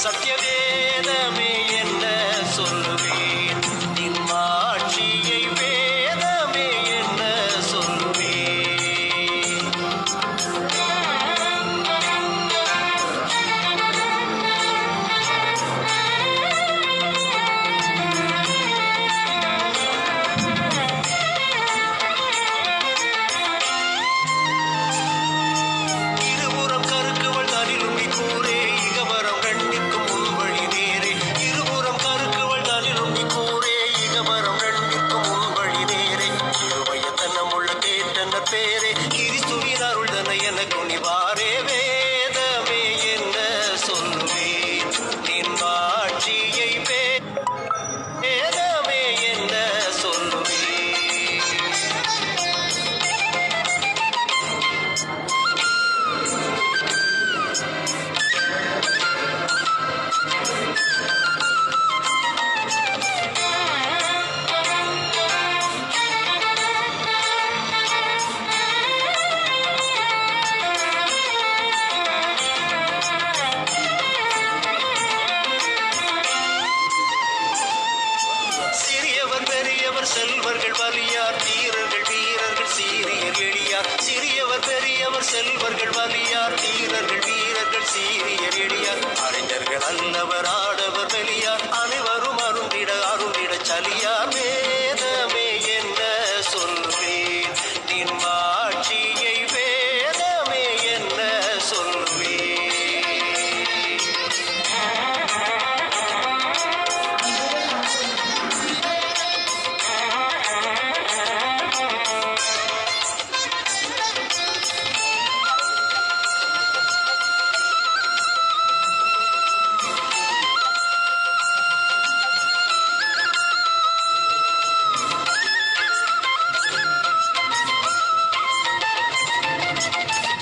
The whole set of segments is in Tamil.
சத்தியவேதமே என்ன சொல்லுவேன், நின் மாட்சியை வேதமே என்ன சொல்லுவேன். இருபுறம் கருக்குவள் தனிலும் நீ கூறே இகவரம் ரெண்டிற்கும் முன்வழி நேரே. இருபுறம் கருக்குவள் தனிலும் நீ கூறே இகவரம் ரெண்டிற்கும் முன்வழி நேரே. இருவயத்தனமுள்ள கேட்டன பேரே கிறிஸ்துவின் அருள் தன எனக்கு நிவாரே. வேதமே என்ன சொல்லுவேன், நின் மாட்சியை வேதமே என்ன சொல்லுவேன். சிறியவர் பெரியவர் செல்வர்கள் வலியார், தீரர்கள் வீரர்கள் சீரியர் எளியார். சிறியவர் பெரியவர் செல்வர்கள் வலியார், தீரர்கள் வீரர்கள் சீரியர் எளியார். அறிஞர்கள் அல்லவர் ஆடவர் வெளியார், அனைவரும் அருந்திட அருந்திட சலியார். வேதமே என்ன சொல்வேன், நின் மாட்சியை வேதமே என்ன சொல்வேன்.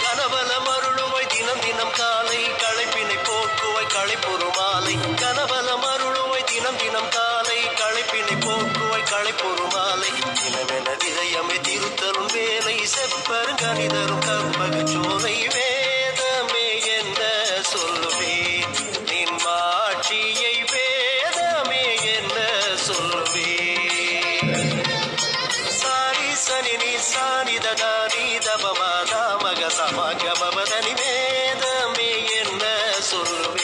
கனவலம் அருளுவாய் தினம் தினம் காலை, களைப்பினை போக்குவாய் களைப்புறு மாலை. கனவலம் அருளுவாய் தினம் தினம் காலை, களைப்பினை போக்குவாய் களைப்புறு மாலை. தினமென இதயமே திருத்தரும் வேலை, செப்பருங்கனிதரும் கற்பகச் சோலை. வேதமே என்ன சொல்லுவேன், நின் மாட்சியை வேதமே என்ன சொல்லுவேன். சாரி சனி நீ சானி ததானி தபமாதா மக சமகமபதனி. வேதமே என்ன சொல்லுவேன்.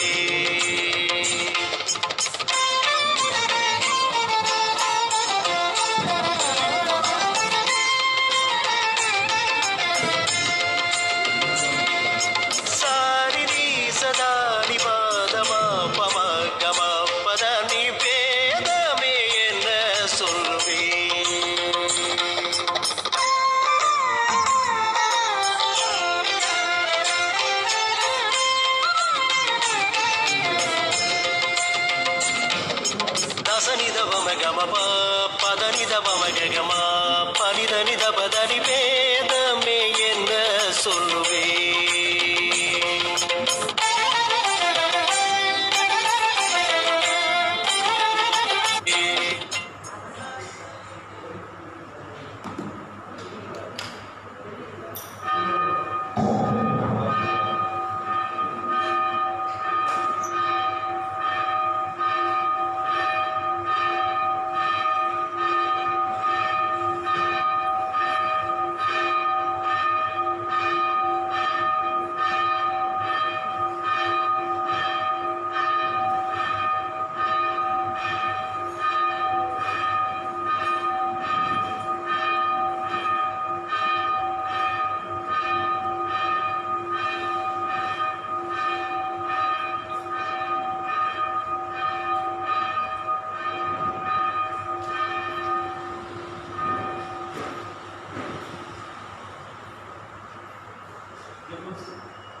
சாரி நீ சதானி பாதமா பம கம பதனி. வேதமே என்ன சொல்லுவேன். தசனிதவம கமப பதனிதவம கம பனிதனித பதனி. வேதமே என்ன சொல்லுவேன்.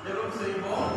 ஜெபம் செய்வோம்.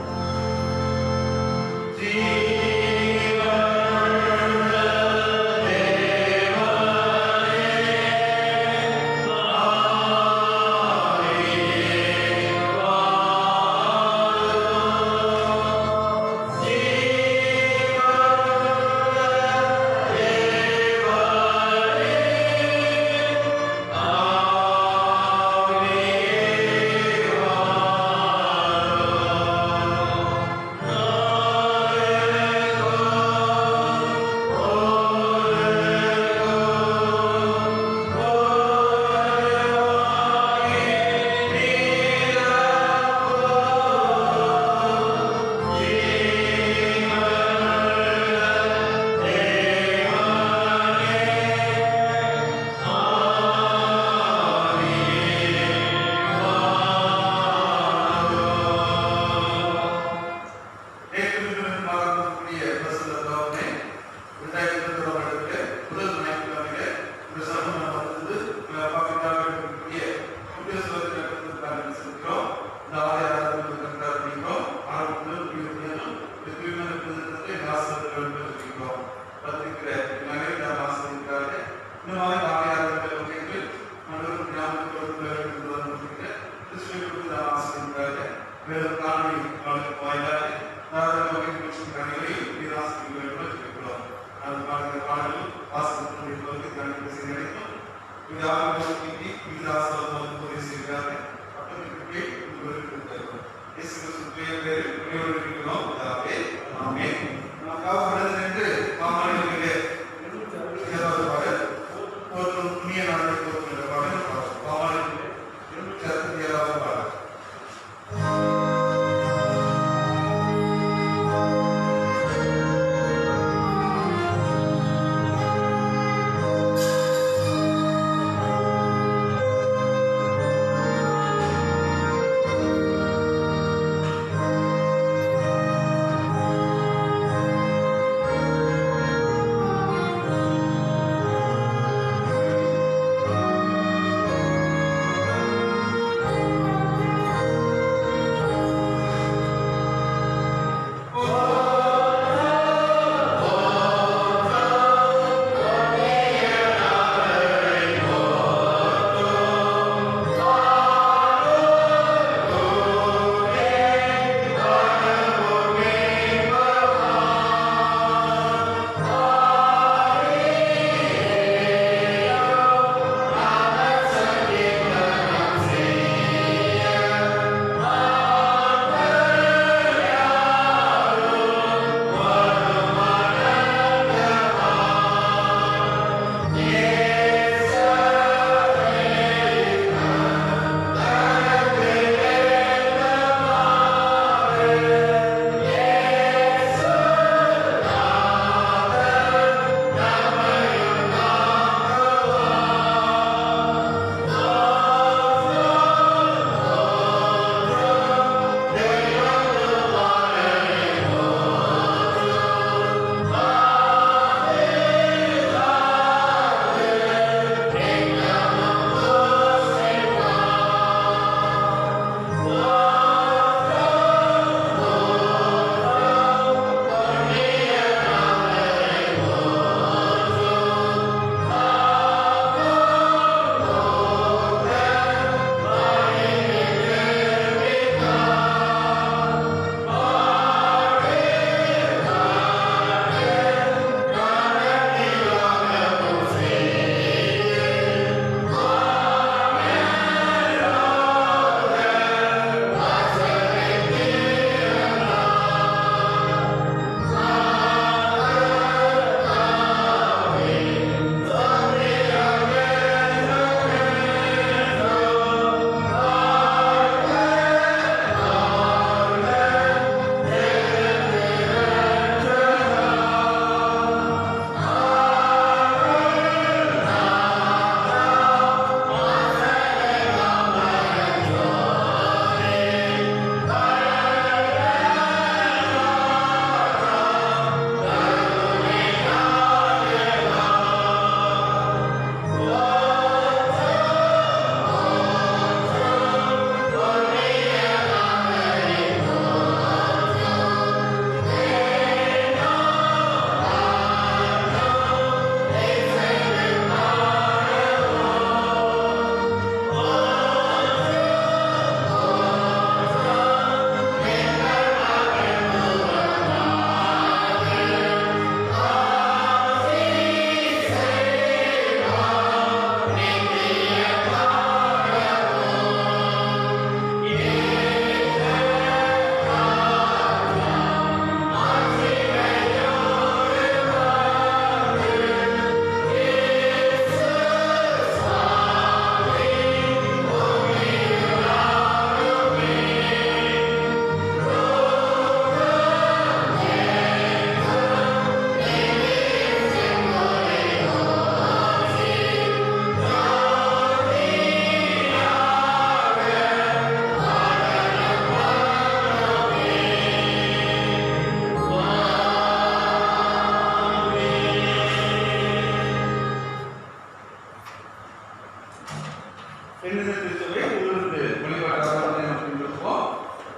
விடுதலை திருச்சபை உள்ளிருந்து வழிபாட்டாளர்களை நாம் பின்பற்றுவோம்.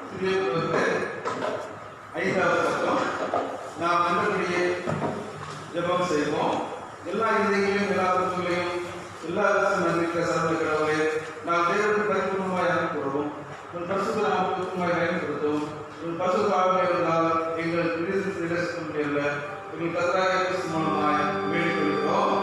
சிறிய குழுவுக்கு 5வது சட்டம் நாம் நல்லபடியே ஜெபம் செய்வோம். எல்லா இதைகளையும் எல்லா துறைகளையும் எல்லா அரசும் நம்பிக்கை சர்வ கடவுளே நாம் தேவனுக்கு பரிபூர்ணமாய் அனுப்புகிறோம். உன் பரிசுத்த நாமத்துக்குமாய் பயன்படுத்தும். உன் பரிசுத்த ஆவியை இருந்தால் எங்கள் விடுதலை முடியல எங்கள் கர்த்தராகிய கிறிஸ்து மூலமாய் வேண்டிக் கொள்கிறோம்.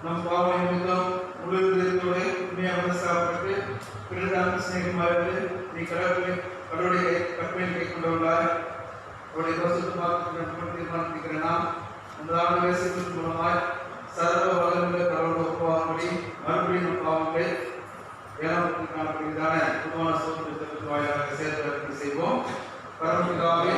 நம் பாவ நிமித்தம் முழுவதோடு உண்மையாக சாப்பிட்டு பிறகு சிநேகமாயிட்டு நீ கடவுளுடைய கற்பனை கை கொண்டவர்களாய் அவருடைய பரிசுத்தமாக தீர்மானிக்கிறேன். அந்த ஆண்டு மூலமாய் சர்வ வளர்ந்த கடவுளோட ஒப்புவாகும்படி மறுபடியும் நம் பாவங்களை ஏழாம் காணப்படுகிறதான பொதுவான சோதனை வாயிலாக சேர்த்து செய்வோம். பரமபிதாவே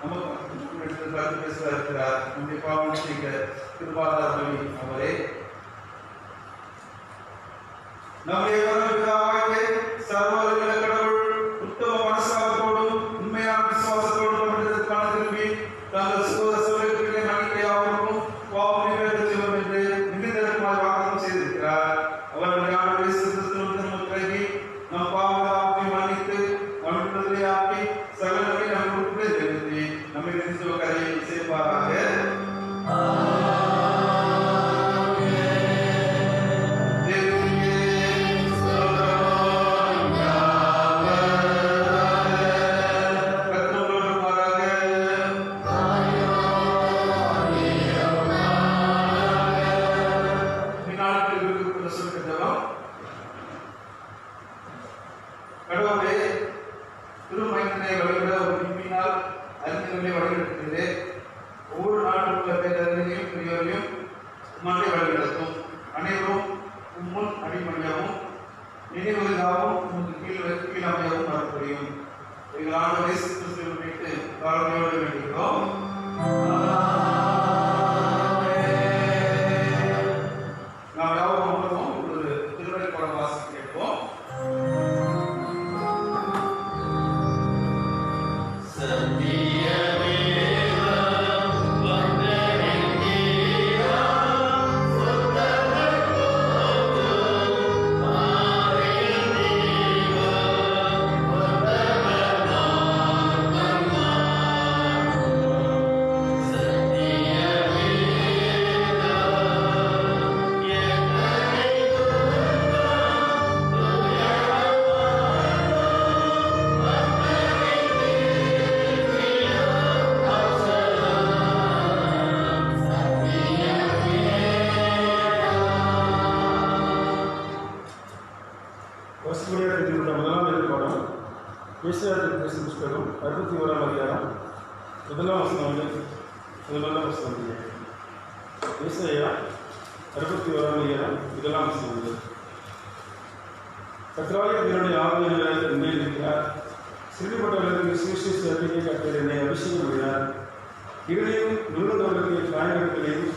நமக்கு கருத்து பேச இருக்கிறார். நம்முடைய பாவம் செய்த கிருபாதாரமணி அவரே. நம்முடைய பிதாவாகிய சர்வ வல்லமையுள்ள கடவுள் உத்தம மனசாலத்தோடும் உண்மையான விசுவாசத்தோடும் நம்மிடத்திற்கான திரும்பி தங்கள் சகோதர சகோதரிகளுடைய மன்னிப்பை யாவருக்கும் பாவம் நிறைவேற்றச் செய்வோம் என்று மிகுந்ததற்குமாய் வாக்குறுதி செய்திருக்கிறார். அவர் நம்முடைய ஆண்டவர் இயேசு கிறிஸ்துவின் நமக்கு விலகி நம் பாவங்களை மன்னித்து நம்முடைய ஆக்கி சகலங்களை நம்முடைய நிறுத்தி நம்மை கிறிஸ்துவ கரையை சேர்ப்பாராக. கடவுளே, திருமணத்தினை வழிபட ஒரு விரும்பினால் அறிஞர்களை வழிநடத்துகிறே. ஒவ்வொரு நாட்டில் உள்ள பேரறிஞரையும் பெரியவரையும் உம்மாண்டே வழிநடத்தும். அனைவரும் உம்முன் அடிமணியாகவும் நினைவுகளாகவும் உமக்கு கீழமையாகவும் மறுபடியும் எங்கள் ஆண்டவர் இயேசு கிறிஸ்துவை முன்னிட்டு தாழ்மையோடு வேண்டுகிறோம். நாம் யாவும் அமர்வோம். இப்பொழுது திருமண படம் வாசி கேட்போம். ஏசாயாவின் புஸ்தகம் 61ஆம் அதிகாரம் 1ஆம் வசனம் 11ஆம் வசனம். ஏசாயா 61ஆம் அதிகாரம் 1ஆம் வசனம். கர்த்தராகிய தேவனுடைய ஆவியானவர் என் மேல் இருக்கிறார். சிறுபட்டவர்களுக்கு சுவிசேஷ அறிவிக்கை கர்த்தர் என்னை அபிஷேகம் பண்ணினார். இருளையும் நுழைந்தவர்களுக்கு காயங்களையும்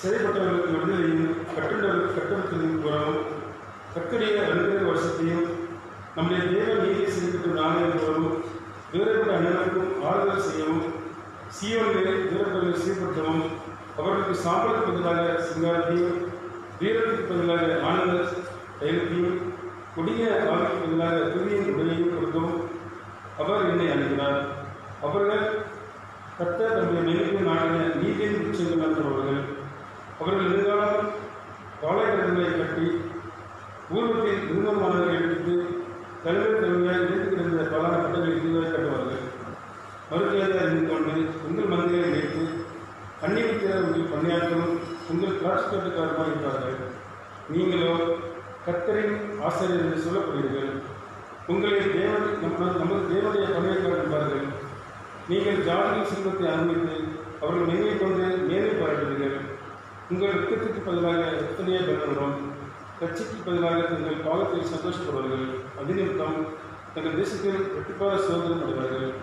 சிறைப்பட்டவர்களுக்கு விடுதலையும் கட்டுறுத்தலையும் கூறவும் கர்த்தருடைய அனுகிரக வருஷத்தையும் நம்முடைய தேவ நீதியை செய்யப்பட்ட நாளில் போலவும் வேறுபட்ட அனைவருக்கும் ஆறுதல் செய்யவும் சீவன்களை வீரர்களை சீர்படுத்தவும் அவர்களுக்கு சாம்பலுக்கு பதிலாக சிங்காரத்தையும் வீரத்துக்கு பதிலாக ஆனந்த தைலத்தையும் கொடிய ஆவிக்கு பதிலாக துணியின் உடையையும் கொடுக்கவும் அவர் என்னை அனுப்பினார். அவர்கள் கர்த்தர் தம்முடைய நினைவு நாட்டின நீதியின் உச்சங்கள் நடத்துபவர்கள். அவர்கள் நெடுங்காலம் பாளையங்களை கட்டி ஊர்வத்தில் நிர்மலமானவர்களை எடுத்து தலைமையாக இணைந்து கிடந்த பல கட்டங்களை இதுவாக கட்டுவார்கள். மறுக்கையாக இருந்து கொண்டு உங்கள் மந்திரை வைத்து அந்நியத்திற உங்கள் பணியாற்றலும் உங்கள் திராட்சைக்காரமாக இருப்பார்கள். நீங்களோ கர்த்தரின் ஆசிரியர் என்று சொல்லப்படுவீர்கள். உங்களை தேவன் நமது தேவனுடைய பணியாளர்கள் என்பார்கள். நீங்கள் ஜாதியின் செல்வத்தை அனுமதித்து அவர்கள் மேலே கொண்டு மேலே பாராட்டுவீர்கள். உங்கள் ரத்தத்துக்கு பதிலாக எத்தனையோ பெறப்படும் கட்சிக்கு பதிலாக தங்கள் பாவத்தில் சந்தோஷப்படுவார்கள். அதிநிமித்தம் தங்கள் தேசத்தில் வெட்டுப்பாத சுதந்திரம் அடைவார்கள்.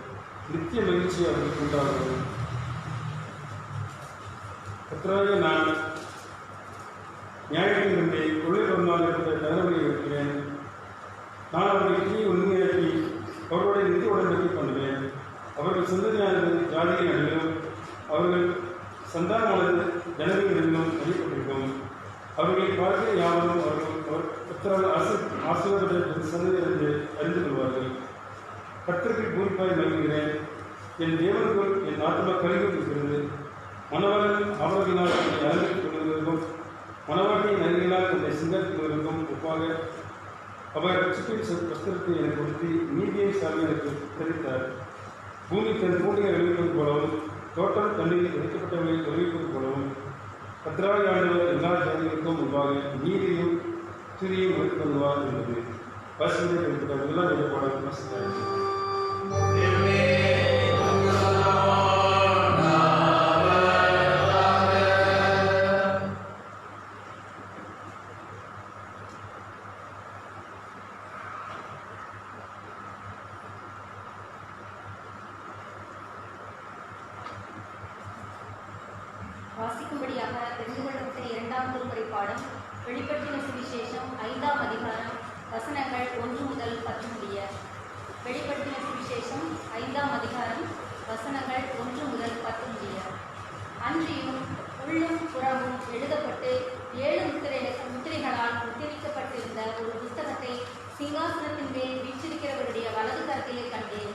நித்திய மகிழ்ச்சி அவர்களுக்கு உண்டாகும். கர்த்தராகிய நான் நியாயத்தின் நம்பி கொள்ளை பொருளால் இருந்த தகவலை இருக்கிறேன். நான் அவர்களுக்கு உண்மையாக்கி அவர்களுடைய நிதி உடன்படிக்கை பண்ணுவேன். அவர்கள் சந்ததியானது ஜாதியின் அணிலும் அவர்கள் சந்தானமானது ஜனங்களிலும் அறியப்பட்டிருக்கும். அவர்களை பார்க்க யாவரும் அவர்கள் ஆசீர்வாதப்பட்ட சந்ததியர் என்று அறிந்து கொள்வார்கள். கர்த்தருக்கு பூரிப்பாய் மகிழ்கிறேன். என் தேவனுக்குள் என் ஆத்மா கழிவு இருக்கிறது. மணவாளன் அவர்களினால் தன்னை அலங்கரித்துக் கொள்வதற்கும் மணவாட்டியின் அருகினால் தன்னை சிங்கரித்துக் ஒப்பாக அவர் ரட்சிப்பின் வஸ்திரத்தை எனக்கு கொடுத்து நீதியை சார்பு எனக்கு தெரிவித்தார். பூமி தன் பூண்டியை வெளியிடுவது போலவும் தோட்டம் தண்ணீர் விதைக்கப்பட்டவர்களை வெளியிடுவது போலவும் கர்த்தராகிய ஆண்டவர் எல்லா ஜாதிகளுக்கும் முன்பாக நீதியும் துதியையும் எடுத்து கொள்வார் என்பது பசுமை எல்லாம் எழுதப்பட படிக்கும்படியாக தெரிந்து கொள்ளப்பட்ட 2ஆம் திருமுறை பாடம் வெளிப்படுத்தின சுவிசேஷம் 5ஆம் அதிகாரம் வசனங்கள் 1 முதல் 10 முடிய. வெளிப்படுத்தின சுவிசேஷம் 5ஆம் அதிகாரம் வசனங்கள் 1 முதல் 10 முடிய. அன்றியும் உள்ளும் புறமும் எழுதப்பட்டு 7 முத்திரைகளால் முத்திரிக்கப்பட்டிருந்த ஒரு புஸ்தகத்தை சிங்காசனத்தின் மேல் வீற்றிருக்கிறவருடைய வலது கரத்திலே கண்டேன்.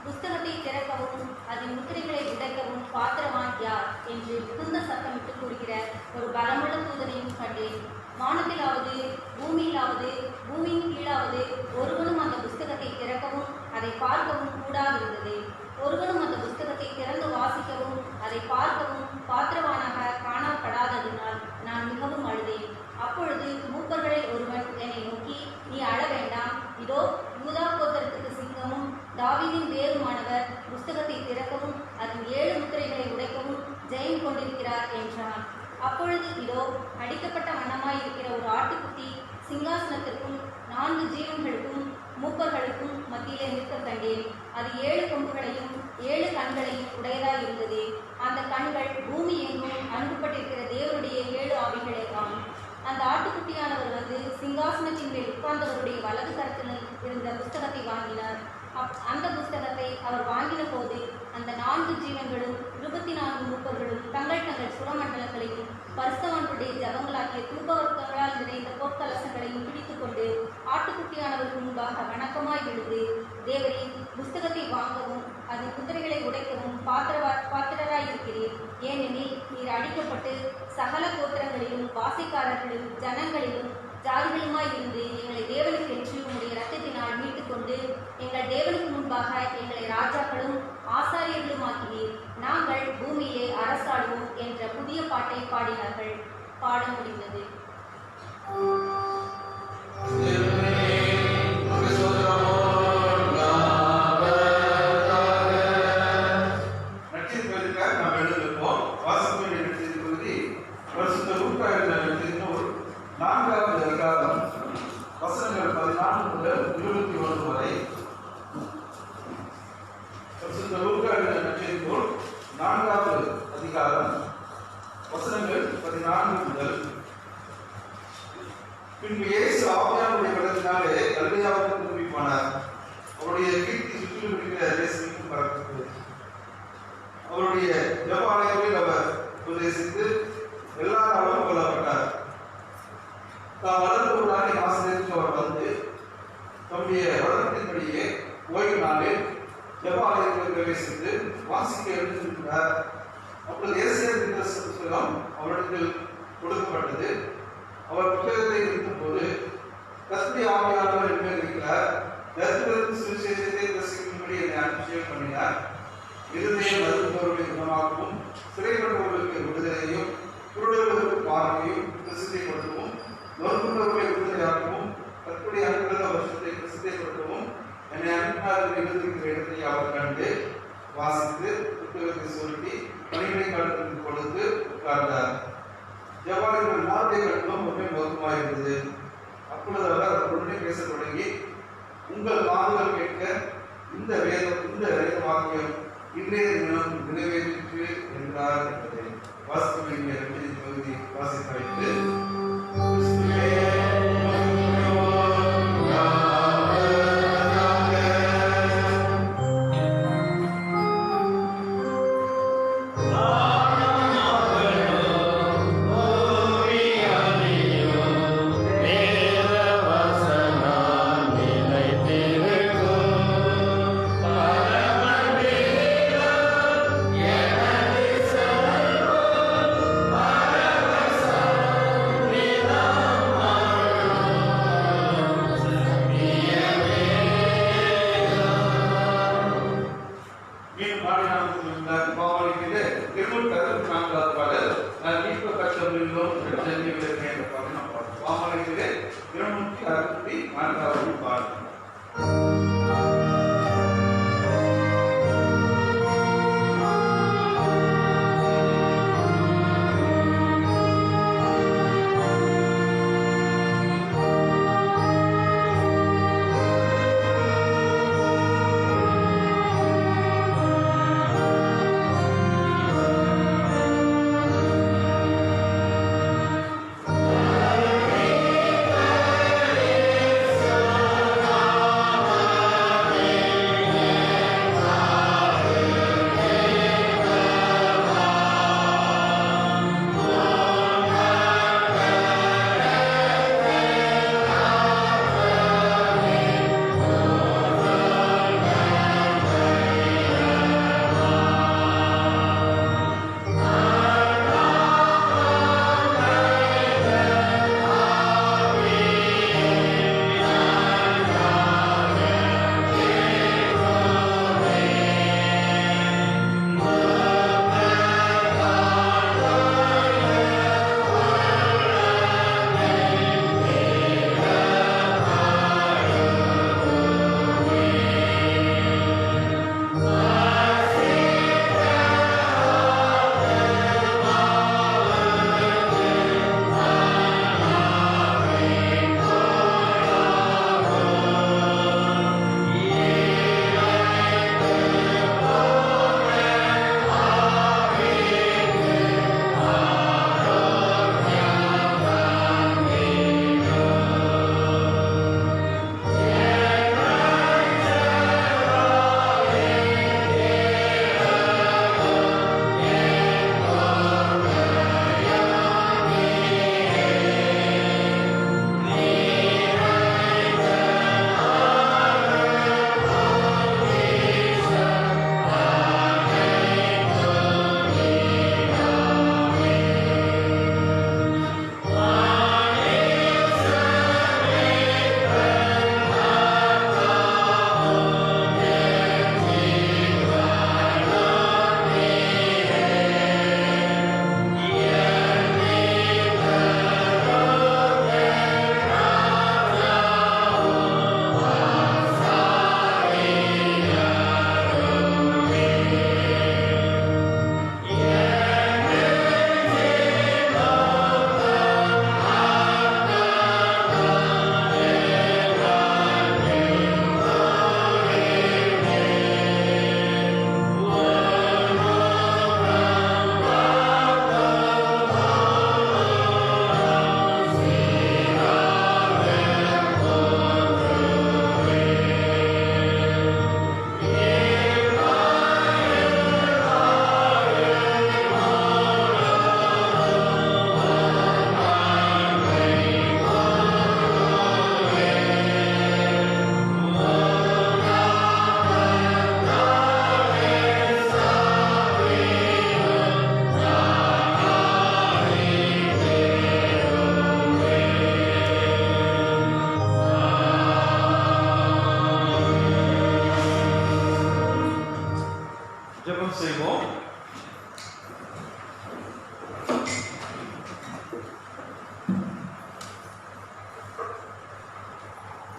புஸ்தகத்தை திறக்கவும் அதன் முத்திரைகளை உடைக்கவும் பாத்திரவான் யார் என்று மிகுந்த சத்தமிட்டு கூறுகிற ஒரு பலமுள்ள தூதனையும் கண்டேன். வானத்திலாவது பூமியிலாவது பூமியின் கீழாவது ஒருவனும் அந்த புஸ்தகத்தை திறக்கவும் அதை பார்க்கவும் கூடாதிருந்தது. ஒருவனும் அந்த புஸ்தகத்தை திறந்து வாசிக்கவும் அதை பார்க்கவும் பாத்திரவானாக காணப்படாததினால் நான் மிகவும் அழுதேன். அப்பொழுது மூப்பர்களில் ஒருவன் என்னை நோக்கி, நீ அழ வேண்டாம், இதோ யூதா கோத்திரத்துக்கு சிங்கமும் தாவீதின் வேறுமானவர் புஸ்தகத்தை திறக்கவும் அதன் 7 முத்திரைகளை உடைக்கவும் ஜெயம் கொண்டிருக்கிறார் என்றான். அப்பொழுது இதோ அடிக்கப்பட்ட வண்ணமாயிருக்கிற ஒரு ஆட்டுக்குட்டி சிங்காசனத்திற்கும் 4 ஜீவன்களுக்கும் மூப்பர்களுக்கும் மத்தியிலே நிற்க கண்டேன். அது 7 கொம்புகளையும் 7 கண்களையும் உடையதாய் இருந்தது. அந்த கண்கள் பூமி எங்கும் அனுப்பப்பட்டிருக்கிற தேவனுடைய 7 ஆவிகளே ஆம். அந்த ஆட்டுக்குட்டியானவர் வந்து சிங்காசனத்தின் மேல் உட்கார்ந்தவருடைய வலது கரத்தில் இருந்த புஸ்தகத்தை வாங்கினார். அந்த புஸ்தகத்தை அவர் வாங்கின போது அந்த 4 ஜீவன்களும் 24 மூப்பர்களும் தங்கள் சுரமண்டலங்களையும் பரிசுத்தவான்களுடைய ஜபங்களாகிய தூபவர்க்கங்களால் நிறைந்த பொற்கலசங்களையும் பிடித்துக்கொண்டு ஆட்டுக்குட்டியானவருக்கு முன்பாக வணக்கமாய் விழுந்து, தேவரே, புஸ்தகத்தை வாங்கவும் அதன் குதிரைகளை உடைக்கவும் பாத்திரராயிருக்கிறீர். ஏனெனில் நீர் அடிக்கப்பட்டு சகல கோத்திரங்களிலும் வாசைக்காரர்களும் ஜனங்களிலும் ஜாதிகளுமாய் இருந்து எங்களை தேவனுக்கு என்று உம்முடைய இரத்தத்தினால் மீட்டுக்கொண்டு எங்கள் தேவனுக்கு முன்பாக எங்களை ராஜாக்களும் ஆசாரியர்களும் ஆக்கினீர். நாங்கள் பூமியிலே அரசாடுவோம் என்ற புதிய பாட்டை பாடினார்கள். பாட முடிந்தது. வசனங்கள் 14 முதல் 21 வரை. லூக்கா எழுதின நற்செய்தி நூல் 4ஆம் அதிகாரம் வசனங்கள் 14 முதல். பின்பு இயேசு ஆவியானவருடைய பலத்தினாலே கலிலேயாவுக்கு திரும்பி போனார். அவருடைய கீர்த்தி சுற்றிலும் இருக்கிற தேசத்திற்கும் பரப்பியது. அவருடைய ஜெப ஆலயங்களில் அவர் உபதேசித்து எல்லா நாளும் கொல்லப்பட்டார். தாம் வளர்ந்தவர்களாக ஆசிரியருக்கு அவர் வந்து தம்முடைய வளர்ப்பின்படியே ஓய்வு நாளில் ஜெப ஆலயத்தில் பிரவேசித்து வாசிக்க எழுந்திருக்கிறார். அப்பொழுது ஏசியர் என்ற புத்தகம் அவரிடத்தில் கொடுக்கப்பட்டது. அவர் புத்தகத்தை நிறுத்தும் போது, கர்த்தருடைய ஆவியானவர் என் மேல் இருக்கிறார், தரித்திரருக்கு சுவிசேஷத்தை பிரசங்கிக்கும்படி என்னை அபிஷேகம் பண்ணினார். இருதயம் நறுங்குபவர்களை குணமாகவும், சிறைப்பட்டவர்களுக்கு விடுதலையும், குருடர்களுக்கு பார்வையும் பிரசித்திப்படுத்தவும், நொறுங்குபவர்களை விடுதலையாகவும், கர்த்தருடைய அனுகிரக வருஷத்தை பிரசித்திப்படுத்தவும் என்னை அனுப்பினார் எழுதியிருக்கிற இடத்தை அவர் கண்டு வாசித்து புத்தகத்தை சுருட்டி பணிகளை காலத்திற்கு கொடுத்து உட்கார்ந்தார். ஜபாலிகள் எல்லாருடைய கண்களும் ஒன்றே மொத்தமாயிருந்தது. அப்பொழுது அவர் உடனே பேச தொடங்கி, உங்கள் காதுகள் கேட்க இந்த வேத வாக்கியம் இன்றைய தினம் நிறைவேற்று என்றார் என்பதை வாசிக்க பகுதி வாசிக்க வைத்து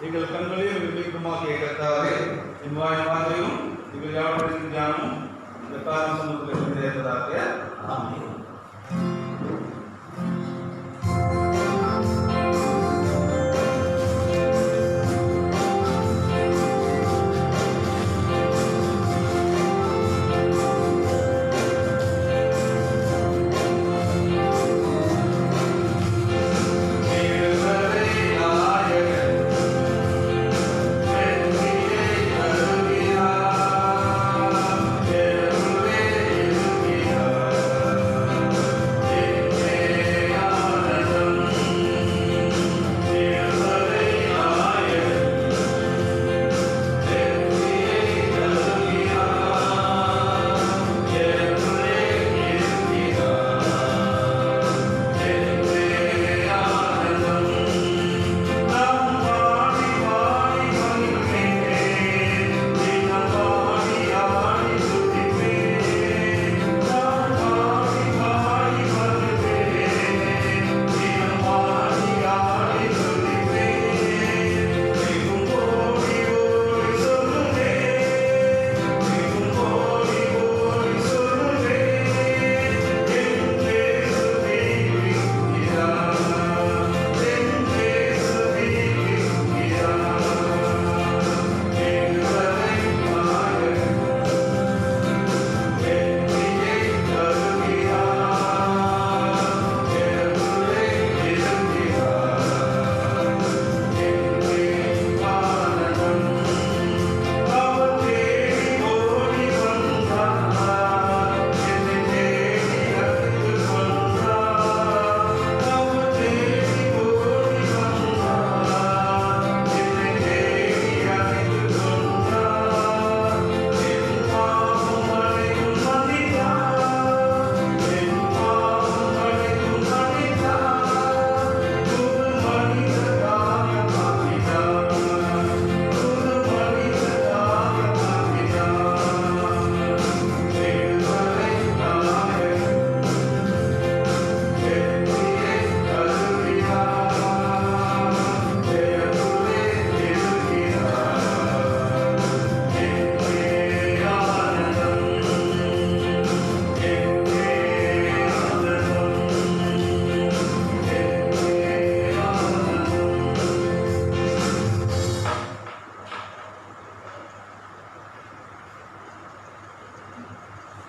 எங்கள் கண்களையும் மீட்குமாக்கிய கர்த்தாவே, என் வாய் மாதிரியும் எங்கள் யாவற்றின் ஞானமும் இந்த காரண சமூகத்தில் இருந்ததாக. ஆமென்.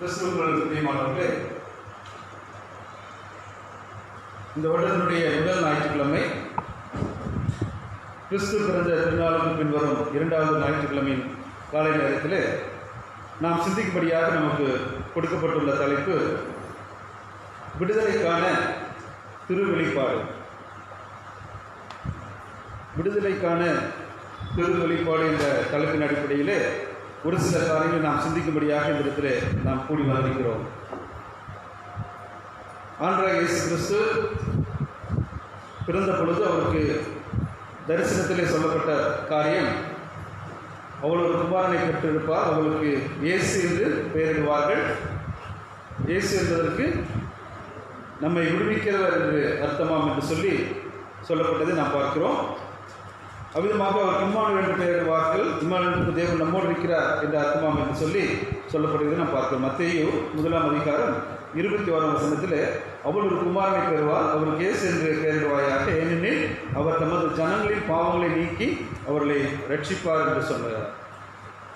கிறிஸ்துவுக்குள் பிரியமானவர்களே, இந்த வருடத்தினுடைய முதல் ஞாயிற்றுக்கிழமை கிறிஸ்து பிறந்த திருநாளுக்கு பின்வரும் 2வது ஞாயிற்றுக்கிழமையின் காலை நேரத்தில் நாம் சிந்திக்கும்படியாக நமக்கு கொடுக்கப்பட்டுள்ள தலைப்பு விடுதலைக்கான திருவெளிப்பாடு. விடுதலைக்கான திருவெளிப்பாடு என்ற தலைப்பின் அடிப்படையிலே ஒரு சில காரியங்களை நாம் சிந்திக்கும்படியாக இந்த இடத்துல நாம் கூடி வந்திருக்கிறோம். ஆண்டவராகிய இயேசு கிறிஸ்து பிறந்த பொழுது அவருக்கு தரிசனத்திலே சொல்லப்பட்ட காரியம், அவள் ஒரு குமாரனை பெற்றிருப்பார், அவளுக்கு இயேசு என்று பெயரிடுவார்கள். இயேசு என்பதற்கு நம்மை விடுவிக்கிறவர் என்று அர்த்தமாம் என்று சொல்லி சொல்லப்பட்டதை நாம் பார்க்கிறோம். அவ்விதமாக அவர் இம்மானுவேல் என்று பெயரிடுவார்கள், இம்மானுவேலுக்கு தேவன் நம்மோடு இருக்கிறார் என்ற அர்த்தமாம் என்று சொல்லி சொல்லப்படுவதை நாம் பார்க்கிறோம். மத்தேயு 1ஆம் அதிகாரம் 21ஆம் வசனத்தில் அவள் ஒரு குமாரனை பெறுவார், அவருக்கு இயேசு என்று பெயரிடுவாயாக, ஏனெனில் அவர் தமது ஜனங்களின் பாவங்களை நீக்கி அவர்களை ரட்சிப்பார் என்று சொன்னார்.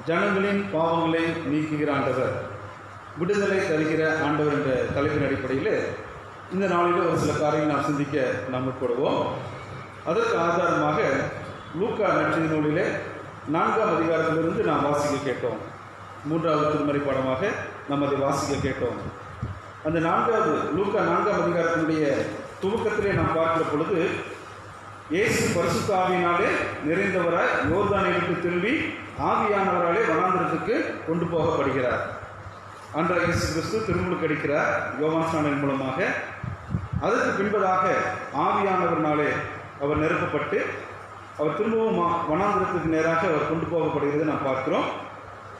ஜனங்களின் பாவங்களை நீக்குகிற ஆண்டவர், விடுதலை தருகிற ஆண்டவர் என்ற தலைப்பின் அடிப்படையில் இந்த நாளில் ஒரு சில காரியங்கள் நாம் சிந்திக்க நாம் முற்படுவோம். அதற்கு ஆதாரமாக லூக்கா நற்செய்தி நூலிலே 4ஆம் அதிகாரத்திலிருந்து நாம் வாசிக்க கேட்டோம். 3வது திருமறை பாடமாக நாம் அதை வாசிக்க கேட்டோம். அந்த லூக்கா 4ஆம் அதிகாரத்தினுடைய துவக்கத்திலே நாம் பார்க்கிற பொழுது, இயேசு பரிசுத்த ஆவியினாலே நிறைந்தவராய் யோர்தானை விட்டு திரும்பி ஆவியானவராலே வனாந்திரத்துக்கு கொண்டு போகப்படுகிறார். ஆண்டவராகிய இயேசு கிறிஸ்து திருமுழுக்கு எடுக்கிறார் யோவான் ஸ்நானன் மூலமாக. அதற்கு பின்பதாக ஆவியானவர்னாலே அவர் நிரப்பப்பட்டு அவர் திரும்பவும் வனாந்திரத்துக்கு நேராக அவர் கொண்டு போகப்படுகிறதை நாம் பார்க்கிறோம்.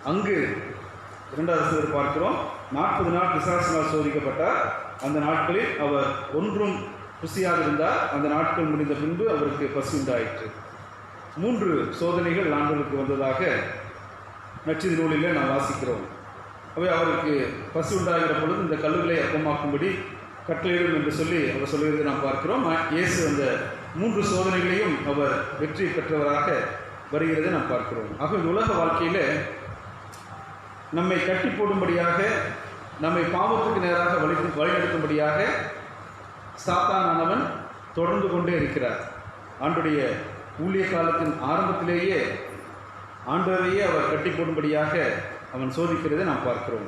அங்கு 2வது பார்க்கிறோம், 40 நாள் பிசாசினால் சோதிக்கப்பட்டார். அந்த நாட்களில் அவர் ஒன்றும் ருசியாக இருந்தார். அந்த நாட்கள் முடிந்த பின்பு அவருக்கு பசி உண்டாயிற்று. 3 சோதனைகள் ஆண்டவருக்கு வந்ததாக நற்செய்தி நூலிலே நாம் வாசிக்கிறோம். அவை அவருக்கு பசி உண்டாகிற பொழுது இந்த கல்லுகளை அப்பமாக்கும்படி கட்டளையிடும் என்று சொல்லி அவர் சொல்லுவதை நாம் பார்க்கிறோம். இயேசு அந்த 3 சோதனைகளையும் அவர் வெற்றி பெற்றவராக வருகிறதை நாம் பார்க்கிறோம். ஆக இந்த உலக வாழ்க்கையில் நம்மை கட்டி போடும்படியாக, நம்மை பாவத்துக்கு நேராக வழிநடத்தும்படியாக சாத்தானானவன் தொடர்ந்து கொண்டே இருக்கிறார். ஆண்டுடைய ஊழிய காலத்தின் ஆரம்பத்திலேயே ஆண்டவரையே அவர் கட்டி போடும்படியாக அவன் சோதிக்கிறதை நாம் பார்க்கிறோம்.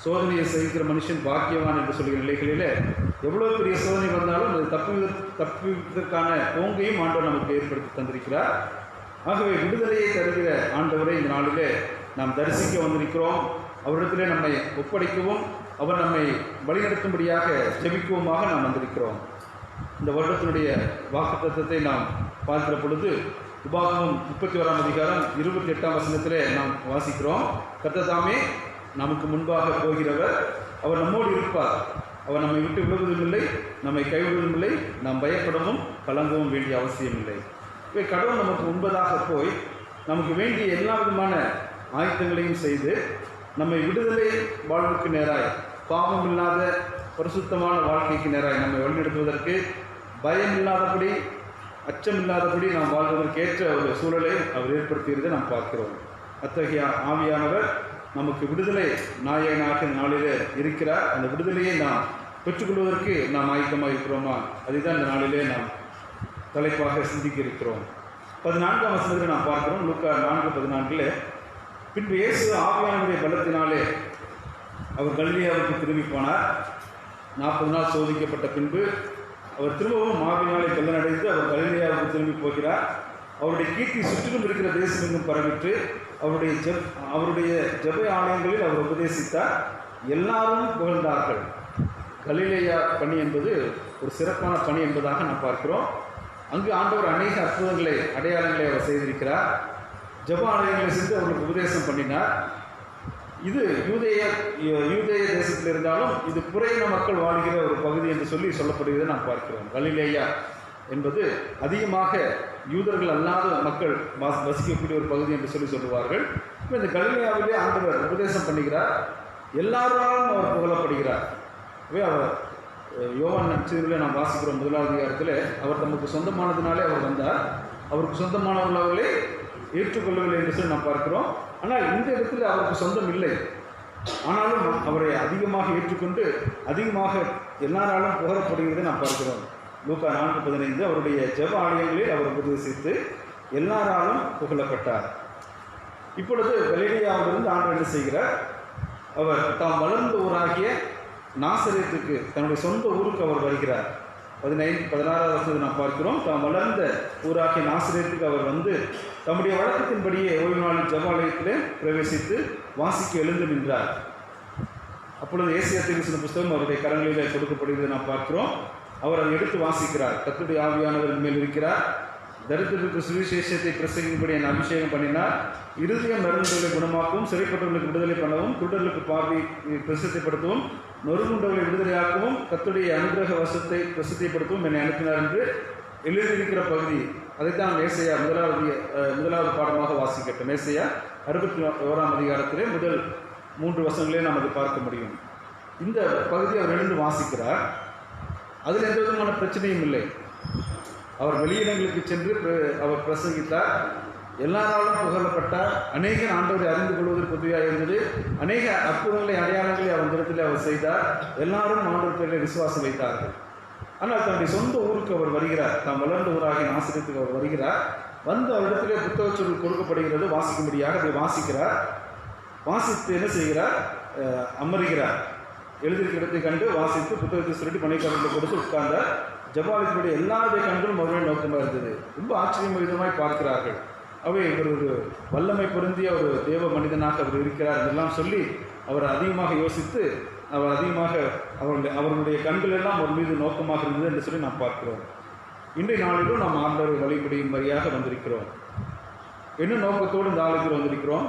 சோதனையை சகிக்கிற மனுஷன் பாக்கியவான் என்று சொல்கிற நிலைகளில் எவ்வளோ பெரிய சோதனை வந்தாலும் அது தப்புவதற்கான ஓங்கையும் ஆண்டவர் நமக்கு ஏற்படுத்தி தந்திருக்கிறார். ஆகவே விடுதலையை தருகிற ஆண்டவரை இந்த நாளிலே நாம் தரிசிக்க வந்திருக்கிறோம். அவரிடத்திலே நம்மை ஒப்படைக்கவும் அவர் நம்மை வழிநடத்தும்படியாக ஜெபிக்குவோமாக நாம் வந்திருக்கிறோம். இந்த வருடத்தினுடைய வாக்குத்தத்தத்தை நாம் பார்க்கிற பொழுது உபாகமம் 31ஆம் அதிகாரம் 28ஆம் வசனத்திலே நாம் வாசிக்கிறோம். கர்த்தர் தாமே நமக்கு முன்பாக போகிறவர், அவர் நம்மோடு இருப்பார், அவர் நம்மை விட்டு விடுவதும் இல்லை, நம்மை கைவிடுவதும் இல்லை, நாம் பயப்படவும் கலங்கவும் வேண்டிய அவசியம் இல்லை. இவை கடவுள் நமக்கு முன்பதாக போய் நமக்கு வேண்டிய எல்லா விதமான ஆயத்தங்களையும் செய்து நம்மை விடுதலை வாழ்வுக்கு நேராய், பாவம் இல்லாத பரிசுத்தமான வாழ்க்கைக்கு நேராய் நம்மை வழிநடத்துவதற்கு, பயம் இல்லாதபடி, அச்சம் இல்லாதபடி நாம் வாழ்வதற்கு ஏற்ற ஒரு சூழலை அவர் ஏற்படுத்தியதை நாம் பார்க்கிறோம். அத்தகைய ஆவியானவர் நமக்கு விடுதலை நாயகனாக நாளிலே இருக்கிறார். அந்த விடுதலையை நாம் பெற்றுக்கொள்வதற்கு நாம் ஆயத்தமாக இருக்கிறோமா? அதுதான் இந்த நாளிலே நாம் தலைப்பாக சிந்திக்க இருக்கிறோம். 14ஆம் வசனத்தில் நாம் பார்க்கிறோம். லூக்கா 4:14 பின்பு இயேசு ஆவியானவருடைய பலத்தினாலே அவர் கலிலேயாவுக்கு திரும்பி போனார். 40 நாள் சோதிக்கப்பட்ட பின்பு அவர் திரும்பவும் ஆவியினாலே பலனடைந்து அவர் கலிலேயாவுக்கு திரும்பி போகிறார். அவருடைய கீர்த்தி சுற்றிலும் இருக்கிற தேசம் எங்கும் பரவிட்டு அவருடைய ஜெப ஆலயங்களில் அவர் உபதேசித்தார். எல்லாரும் புகழ்ந்தார்கள். கலிலேயா பணி என்பது ஒரு சிறப்பான பணி என்பதாக நாம் பார்க்கிறோம். அங்கு ஆண்டவர் அநேக அற்புதங்களை, அடையாளங்களை அவர் செய்திருக்கிறார். ஜெப ஆலயங்களை சென்று அவர்களுக்கு உபதேசம் பண்ணினார். இது யூதேய தேசத்தில் இருந்தாலும் இது புறையின மக்கள் வாழ்கிற ஒரு பகுதி என்று சொல்லப்படுவதை நாம் பார்க்கிறோம். கலிலேயா என்பது அதிகமாக யூதர்கள் அல்லாத மக்கள் வசிக்கக்கூடிய ஒரு பகுதி என்று சொல்லுவார்கள். இப்போ இந்த கலிலேயாவிலே ஆண்டவர் உபதேசம் பண்ணுகிறார். எல்லாராலும் அவர் புகழப்படுகிறார். அவர் யோவான் நற்செய்தியிலே நாம் வாசிக்கிறோம் 1ஆம் அதிகாரத்தில் அவர் தமக்கு சொந்தமானதினாலே அவர் வந்தார், அவருக்கு சொந்தமானவர்களே ஏற்றுக்கொள்ளவில்லை என்று சொல்லி நாம் பார்க்கிறோம். ஆனால் இந்த இடத்துல அவருக்கு சொந்தம் இல்லை. ஆனாலும் அவரை அதிகமாக ஏற்றுக்கொண்டு அதிகமாக எல்லாராலும் புகழப்படுகிறதை நாம் பார்க்கிறோம். லூக்கா 4:15 அவருடைய ஜெப ஆலயங்களில் அவர் உபதேசித்து எல்லாராலும் புகழப்பட்டார். இப்பொழுது கலிலேயாவிலிருந்து ஆண்டவர் என்ன செய்கிறார்? அவர் தாம் வளர்ந்த ஊராகிய நாசரேத்துக்கு, தன்னுடைய சொந்த ஊருக்கு அவர் வருகிறார். 16ஆவது வசனத்தில் நாம் பார்க்கிறோம். தாம் வளர்ந்த ஊராகிய நாசரேத்துக்கு அவர் வந்து தம்முடைய வழக்கத்தின்படியே ஓய்வு நாளில் ஜெப ஆலயத்திலே பிரவேசித்து வாசிக்க எழுந்து நின்றார். அப்பொழுது ஏசாயா தீர்க்கதரிசன புத்தகம் அவருடைய கரங்களிலே கொடுக்கப்படுவதை நாம் பார்க்கிறோம். அவர் அதை எடுத்து வாசிக்கிறார். கர்த்தருடைய ஆவியானவர் மேல் இருக்கிறார், தரித்திரருக்கு சுவிசேஷத்தை பிரசங்கிக்கும்படி என் அபிஷேகம் பண்ணினார், இருதயம் நறுங்குண்டவர்களை குணமாக்கவும், சிறைப்பட்டவர்களுக்கு விடுதலை பண்ணவும், குருடர்களுக்கு பார்வை பிரசித்திப்படுத்தவும், நொறுங்குண்டவர்களை விடுதலையாக்கவும், கர்த்தருடைய அனுகிரக வசத்தை பிரசித்திப்படுத்தவும் என்னை அனுப்பினார் என்று எழுதியிருக்கிற பகுதி. அதைத்தான் ஏசாயா முதலாவது பாடமாக வாசிக்கட்டும். ஏசாயா 61ஆம் அதிகாரத்திலே முதல் 3 வசனங்களே நாம் அதை பார்க்க முடியும். இந்த பகுதி அவர் எழுந்து வாசிக்கிறார். அதில் எந்த விதமான பிரச்சனையும் இல்லை. அவர் வெளியிடங்களுக்கு சென்று அவர் பிரசங்கித்தார். எல்லாராலும் புகழப்பட்டார். அநேக ஆண்டவரை அறிந்து கொள்வதற்கு உதவியாக இருந்தது. அநேக அற்புதங்களை, அடையாளங்களை அவர் இடத்தில் அவர் செய்தார். எல்லாரும் ஆண்டவர் பேரில் விசுவாசம் வைத்தார்கள். ஆனால் தன்னுடைய சொந்த ஊருக்கு அவர் வருகிறார். தாம் வளர்ந்த ஊராகிய நாசரேத்துக்கு அவர் வருகிறார். வந்து அவரிடத்திலே புத்தகச்சொல் கொடுக்கப்படுகிறது, வாசிக்கும்படியாக அதை வாசிக்கிறார். வாசித்து என்ன செய்கிறார்? அமருகிறார். எழுதியிருக்கிற இடத்தை கண்டு வாசித்து புத்தகத்தை சுருட்டி பணிக்காரர்களை கொடுத்து உட்கார்ந்தார். ஜபாலயத்தினுடைய எல்லாருடைய கண்களும் அவருடைய நோக்கமாக இருந்தது. ரொம்ப ஆச்சரியம் விதமாய் பார்க்கிறார்கள். அவை இவர் ஒரு வல்லமை பொருந்திய ஒரு தேவ மனிதனாக அவர் இருக்கிறார் என்றெல்லாம் சொல்லி அவர் அதிகமாக யோசித்து அவர் அதிகமாக அவர்களுடைய கண்கள் எல்லாம் அவர் மீது நோக்கமாக இருந்தது என்று சொல்லி நாம் பார்க்கிறோம். இன்றைய நாளிலும் நாம் ஆண்டவரை வழிபடியும் வழியாக வந்திருக்கிறோம். என்ன நோக்கத்தோடு இந்த ஆலயத்தில் வந்திருக்கிறோம்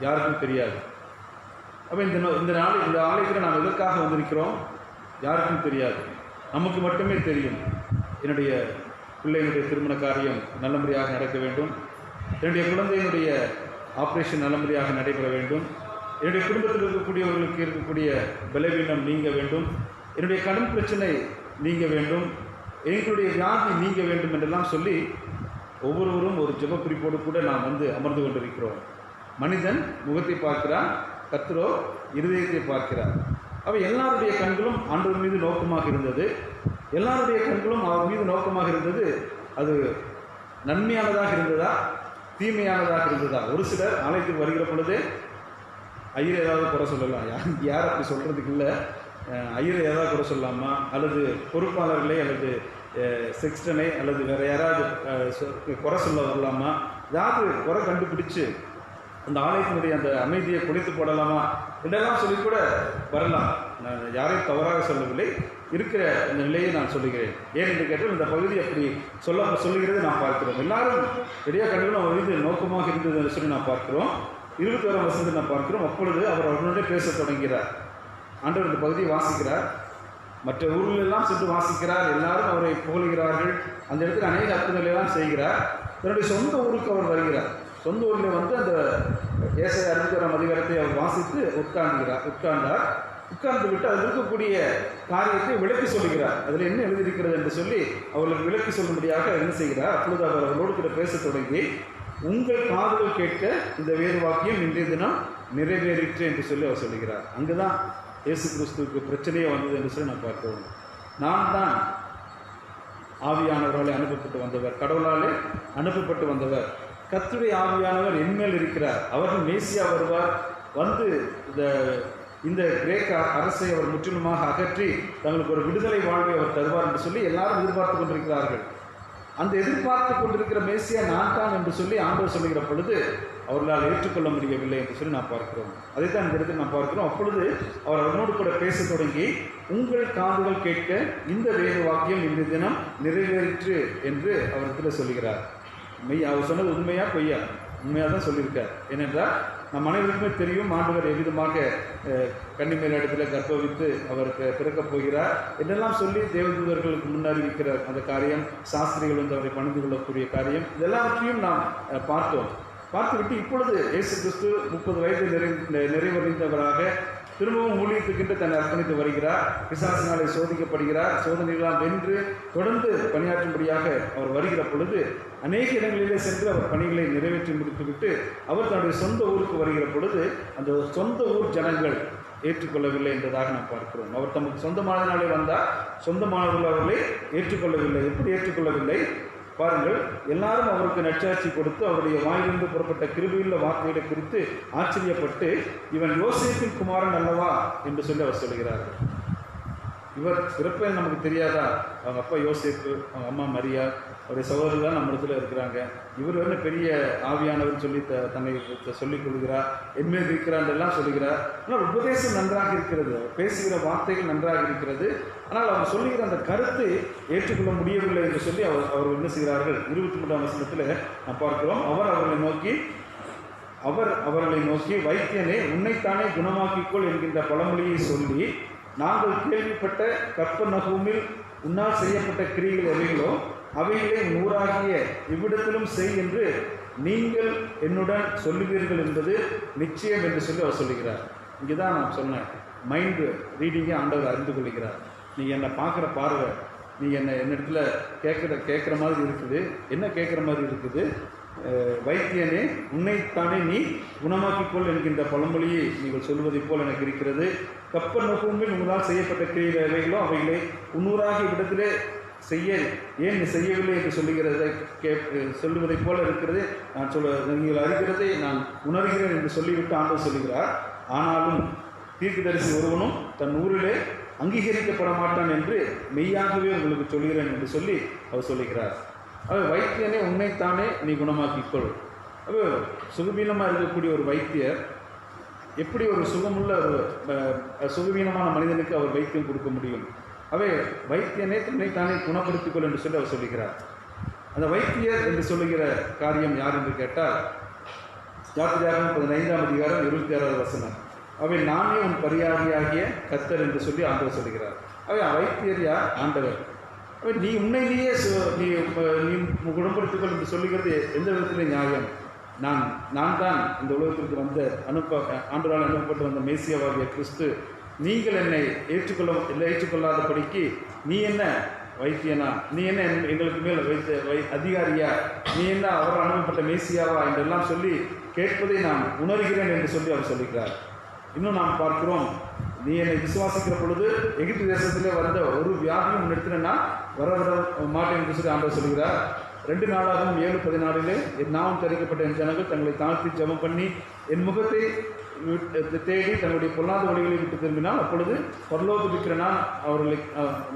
யாருக்கும் தெரியாது. அப்போ இந்த ஆலயத்தில் நாம் எதற்காக வந்திருக்கிறோம் யாருக்கும் தெரியாது. நமக்கு மட்டுமே தெரியும். என்னுடைய பிள்ளையினுடைய திருமண காரியம் நல்லபடியாக நடக்க வேண்டும். என்னுடைய குழந்தையினுடைய ஆப்ரேஷன் நல்லபடியாக நடைபெற வேண்டும். என்னுடைய குடும்பத்தில் இருக்கக்கூடியவர்களுக்கு இருக்கக்கூடிய பலவீனம் நீங்க வேண்டும். என்னுடைய கடன் பிரச்சனை நீங்க வேண்டும். எங்களுடைய வியாதி நீங்க வேண்டும் என்றெல்லாம் சொல்லி ஒவ்வொருவரும் ஒரு ஜெப குறிப்போடு கூட நாம் அமர்ந்து கொண்டிருக்கிறோம். மனிதன் முகத்தை பார்க்கிறான், கர்த்தரோ இருதயத்தை பார்க்கிறார். அவை எல்லாருடைய கண்களும் ஆண்டவர் மீது நோக்கமாக இருந்தது. எல்லாருடைய கண்களும் அவர் மீது நோக்கமாக இருந்தது. அது நன்மையானதாக இருந்ததா, தீமையானதாக இருந்ததா? ஒரு சிலர் ஆலயத்துக்கு வருகிற பொழுதே ஐயரை ஏதாவது குறை சொல்லலாம். யார் அப்படி சொல்கிறதுக்கு இல்லை. ஐயரை ஏதாவது குறை சொல்லலாமா, அல்லது பொறுப்பாளர்களே அல்லது செக்ஸ்டனை அல்லது வேறு யாராவது குறை சொல்ல வரலாமா, ஏதாவது குறை கண்டுபிடிச்சு அந்த ஆலயத்தினுடைய அந்த அமைதியை குறைத்து போடலாமா இதெல்லாம் சொல்லி கூட வரலாம். நான் யாரையும் தவறாக சொல்லவில்லை, இருக்கிற இந்த நிலையை நான் சொல்லுகிறேன். ஏன் என்று கேட்டால் இந்த பகுதி அப்படி சொல்லுகிறது நாம் பார்க்கிறோம். எல்லாரும் பெரிய கண்களும் அவர் மீது நோக்கமாக இருந்தது என்று சொல்லி நாம் பார்க்கிறோம். 21ஆம் வசனத்தை நாம் பார்க்கிறோம். அப்பொழுது அவர் அவர்களுடைய பேச தொடங்கிறார். ஆண்டவர் இந்த பகுதியை வாசிக்கிறார். மற்ற ஊர்களெல்லாம் சென்று வாசிக்கிறார். எல்லாரும் அவரை புகழ்கிறார்கள். அந்த இடத்துல அநேக அற்புதங்களெல்லாம் செய்கிறார். தன்னுடைய சொந்த ஊருக்கு அவர் வருகிறார். சொந்த ஊரில் வந்து அந்த ஏசாயா 61ஆம் அதிகாரத்தை அவர் வாசித்து உட்கார்ந்தார். உட்கார்ந்து விட்டு அதில் இருக்கக்கூடிய காரியத்தை விளக்கி சொல்லுகிறார். அதில் என்ன எழுதியிருக்கிறது என்று சொல்லி அவர்களுக்கு விளக்கி சொல்லும்படியாக என்ன செய்கிறார். அப்பொழுது அவர் அவர்களோடு கூட பேச தொடங்கி, உங்கள் காதுகள் கேட்க இந்த வேறு வாக்கியம் இன்றைய தினம் நிறைவேறிற்று என்று சொல்லி அவர் சொல்லுகிறார். அங்குதான் இயேசு கிறிஸ்துவுக்கு பிரச்சனையே வந்தது என்று சொல்லி நான் பார்க்கிறோம். நான் தான் ஆவியானவராலே அனுப்பப்பட்டு வந்தவர், கடவுளாலே அனுப்பப்பட்டு வந்தவர். கர்த்தருடைய ஆவியானவர் என்மேல் இருக்கிறார். அவர்கள் மேசியா வருவார், வந்து இந்த கிரேக்க அரசை அவர் முற்றிலுமாக அகற்றி தங்களுக்கு ஒரு விடுதலை வாழ்வை அவர் தருவார் என்று சொல்லி எல்லாரும் எதிர்பார்த்து கொண்டிருக்கிறார்கள். அந்த எதிர்பார்த்து கொண்டிருக்கிற மேசியா நான் தான் என்று சொல்லி ஆண்டவர் சொல்லுகிற பொழுது அவர்களால் ஏற்றுக்கொள்ள முடியவில்லை என்று சொல்லி நான் பார்க்கிறோம். அதைத்தான் இந்த இடத்தில் நான் பார்க்கிறோம். அப்பொழுது அவர் அவனோடு கூட பேச தொடங்கி, உங்கள் காதுகள் கேட்க இந்த வேறு வாக்கியம் இந்த தினம் நிறைவேறிற்று என்று அவர் இடத்துல சொல்லுகிறார். அவர் சொன்னது உண்மையா பொய்யா? உண்மையாக தான் சொல்லியிருக்கார். ஏனென்றால் நம் அனைவருக்குமே தெரியும், ஆண்டவர் எவ்விதமாக கன்னிமேல் இடத்துல கர்ப்பவித்து அவருக்கு பிறக்கப் போகிறார் என்றெல்லாம் சொல்லி தேவதூதர்களுக்கு முன்னறிவிக்கிற அந்த காரியம், சாஸ்திரிகள் வந்து அவரை பணிந்து கொள்ளக்கூடிய காரியம், இதெல்லாவற்றையும் நாம் பார்த்துவிட்டு இப்பொழுது இயேசு கிறிஸ்து 30 வயது நிறைவடைந்தவராக திரும்பவும் ஊழியத்துக்கின்ற தன்னை அர்ப்பணித்து வருகிறார். பிசாசினாலே சோதிக்கப்படுகிறார். சோதனைகளால் வென்று தொடர்ந்து பணியாற்றும்படியாக அவர் வருகிற பொழுது அநேக இடங்களிலே சென்று அவர் பணிகளை நிறைவேற்றி முடித்துவிட்டு அவர் தன்னுடைய சொந்த ஊருக்கு வருகிற பொழுது அந்த சொந்த ஊர் ஜனங்கள் ஏற்றுக்கொள்ளவில்லை என்றதாக நாம் பார்க்கிறோம். அவர் தமக்கு சொந்தமானதினாலே வந்தார், சொந்தமானவர்கள் அவர்களை ஏற்றுக்கொள்ளவில்லை. எப்படி ஏற்றுக்கொள்ளவில்லை பாருங்கள். எல்லாரும் அவருக்கு நற்சாட்சி கொடுத்து அவருடைய வாயிலிருந்து புறப்பட்ட கிருபையுள்ள வார்த்தைகளை குறித்து ஆச்சரியப்பட்டு, இவன் யோசேப்பின் குமாரன் அல்லவா என்று சொல்லி அவர் சொல்லுகிறார்கள். இவர் பிறப்பே நமக்கு தெரியாதா? அவங்க அப்பா யோசேப்பு, அவங்க அம்மா மரியா, அவருடைய சகோதரர் தான் நம்ம இடத்துல இருக்கிறாங்க. இவர் வந்து பெரிய ஆவியானவர் சொல்லி தன்னை சொல்லிக் கொள்கிறார், என்மேல் இருக்கிறான் எல்லாம் சொல்லுகிறார். ஆனால் உபதேசம் நன்றாக இருக்கிறது, பேசுகிற வார்த்தைகள் நன்றாக இருக்கிறது. ஆனால் அவர் சொல்லுகிற அந்த கருத்தை ஏற்றுக்கொள்ள முடியவில்லை என்று சொல்லி அவர்கள் என்ன செய்கிறார்கள்? 23ஆம் வசனத்தில் நாம் பார்க்கிறோம். அவர் அவர்களை நோக்கி வைத்தியனே, உன்னைத்தானே குணமாக்கிக்கொள் என்கின்ற பழமொழியை சொல்லி, நாங்கள் கேள்விப்பட்ட கப்பர்நகூமில் உன்னால் செய்யப்பட்ட கிரியைகள் எவைகளோ அவைகளை ஊராகிய இவ்விடத்திலும் செய் என்று நீங்கள் என்னுடன் சொல்லுவீர்கள் என்பது நிச்சயம் என்று சொல்லி அவர் சொல்லுகிறார். இங்கே தான் நான் சொன்னேன், மைண்டு ரீடிங்கை ஆண்டவர் அறிந்து கொள்கிறார். நீ என்னை பார்க்குற பார்வை, நீ என்னிடத்துல கேட்குற மாதிரி இருக்குது. என்ன கேட்குற மாதிரி இருக்குது? வைத்தியனே, உன்னைத்தானே நீ குணமாக்கிக்கொள் என்கின்ற பழமொழியை நீங்கள் சொல்வதைப் போல் எனக்கு இருக்கிறது. கப்பர்நகூமில் உங்களால் செய்யப்பட்ட கிரியைகளோ அவைகளை உன்னூராக இடத்திலே ஏன் நீ செய்யவில்லை என்று சொல்லுவதைப் போல இருக்கிறது. நீங்கள் அறிகிறதை நான் உணர்கிறேன் என்று சொல்லிவிட்டு ஆண்டவர் சொல்லுகிறார். ஆனாலும் தீர்க்கதரிசி ஒருவனும் தன் ஊரிலே அங்கீகரிக்கப்பட மாட்டான் என்று மெய்யாகவே உங்களுக்கு சொல்கிறேன் என்று சொல்லி அவர் சொல்லுகிறார். வைத்தியனே, உன்னைத்தானே நீ குணமாக்கிக்கொள். சுகவீனமாக இருக்கக்கூடிய ஒரு வைத்தியர் எப்படி ஒரு சுகமுள்ள ஒரு சுகவீனமான மனிதனுக்கு அவர் வைத்தியம் கொடுக்க முடியும்? வைத்தியனே தன்னைத்தானே குணப்படுத்திக்கொள் என்று சொல்லி அவர் சொல்லுகிறார். அந்த வைத்தியர் என்று சொல்லுகிற காரியம் யார் என்று கேட்டால், யாத்திராகமம் 15ஆம் அதிகாரம் 26வது வசனம். நானே உன் பரியாரியாகிய கர்த்தர் என்று சொல்லி ஆண்டவர் சொல்லுகிறார். வைத்தியர் யார்? ஆண்டவர். நீ உன்னையிலேயே குணப்படுத்திக்கொள் என்று சொல்லுகிறது எந்த விதத்திலே நியாயம்? நான் தான் இந்த உலகத்திற்கு வந்த ஆண்டவரால் அனுப்பப்பட்டு வந்த மேசியாவாகிய கிறிஸ்து. நீங்கள் என்னை ஏற்றுக்கொள்ளாதபடிக்கு நீ என்ன வைத்தியனா, நீ என்ன எங்களுக்கு மேல் அதிகாரியா, நீ என்ன அவரால் அனுப்பப்பட்ட மேசியாவா என்றெல்லாம் சொல்லி கேட்பதை நான் உணர்கிறேன் என்று சொல்லி அவர் சொல்லுகிறார். இன்னும் நாம் பார்க்கிறோம், நீ என்னை விசுவாசிக்கிற பொழுது எகிப்து தேசத்திலே வந்த ஒரு வியாதியும் நிறுத்தினா வர மாட்டேன் என்று சொல்லி ஆண்டவர் சொல்கிறார். 2 நாளாகவும் 7:14 என் நாமம் தெரிவிக்கப்பட்ட என் ஜனங்கள் தங்களை தாழ்த்தி ஜெபம் பண்ணி என் முகத்தை தேடி தன்னுடைய பொல்லாத வழிகளை விட்டு திரும்பினால் அப்பொழுது பரலோகத்திற்கிற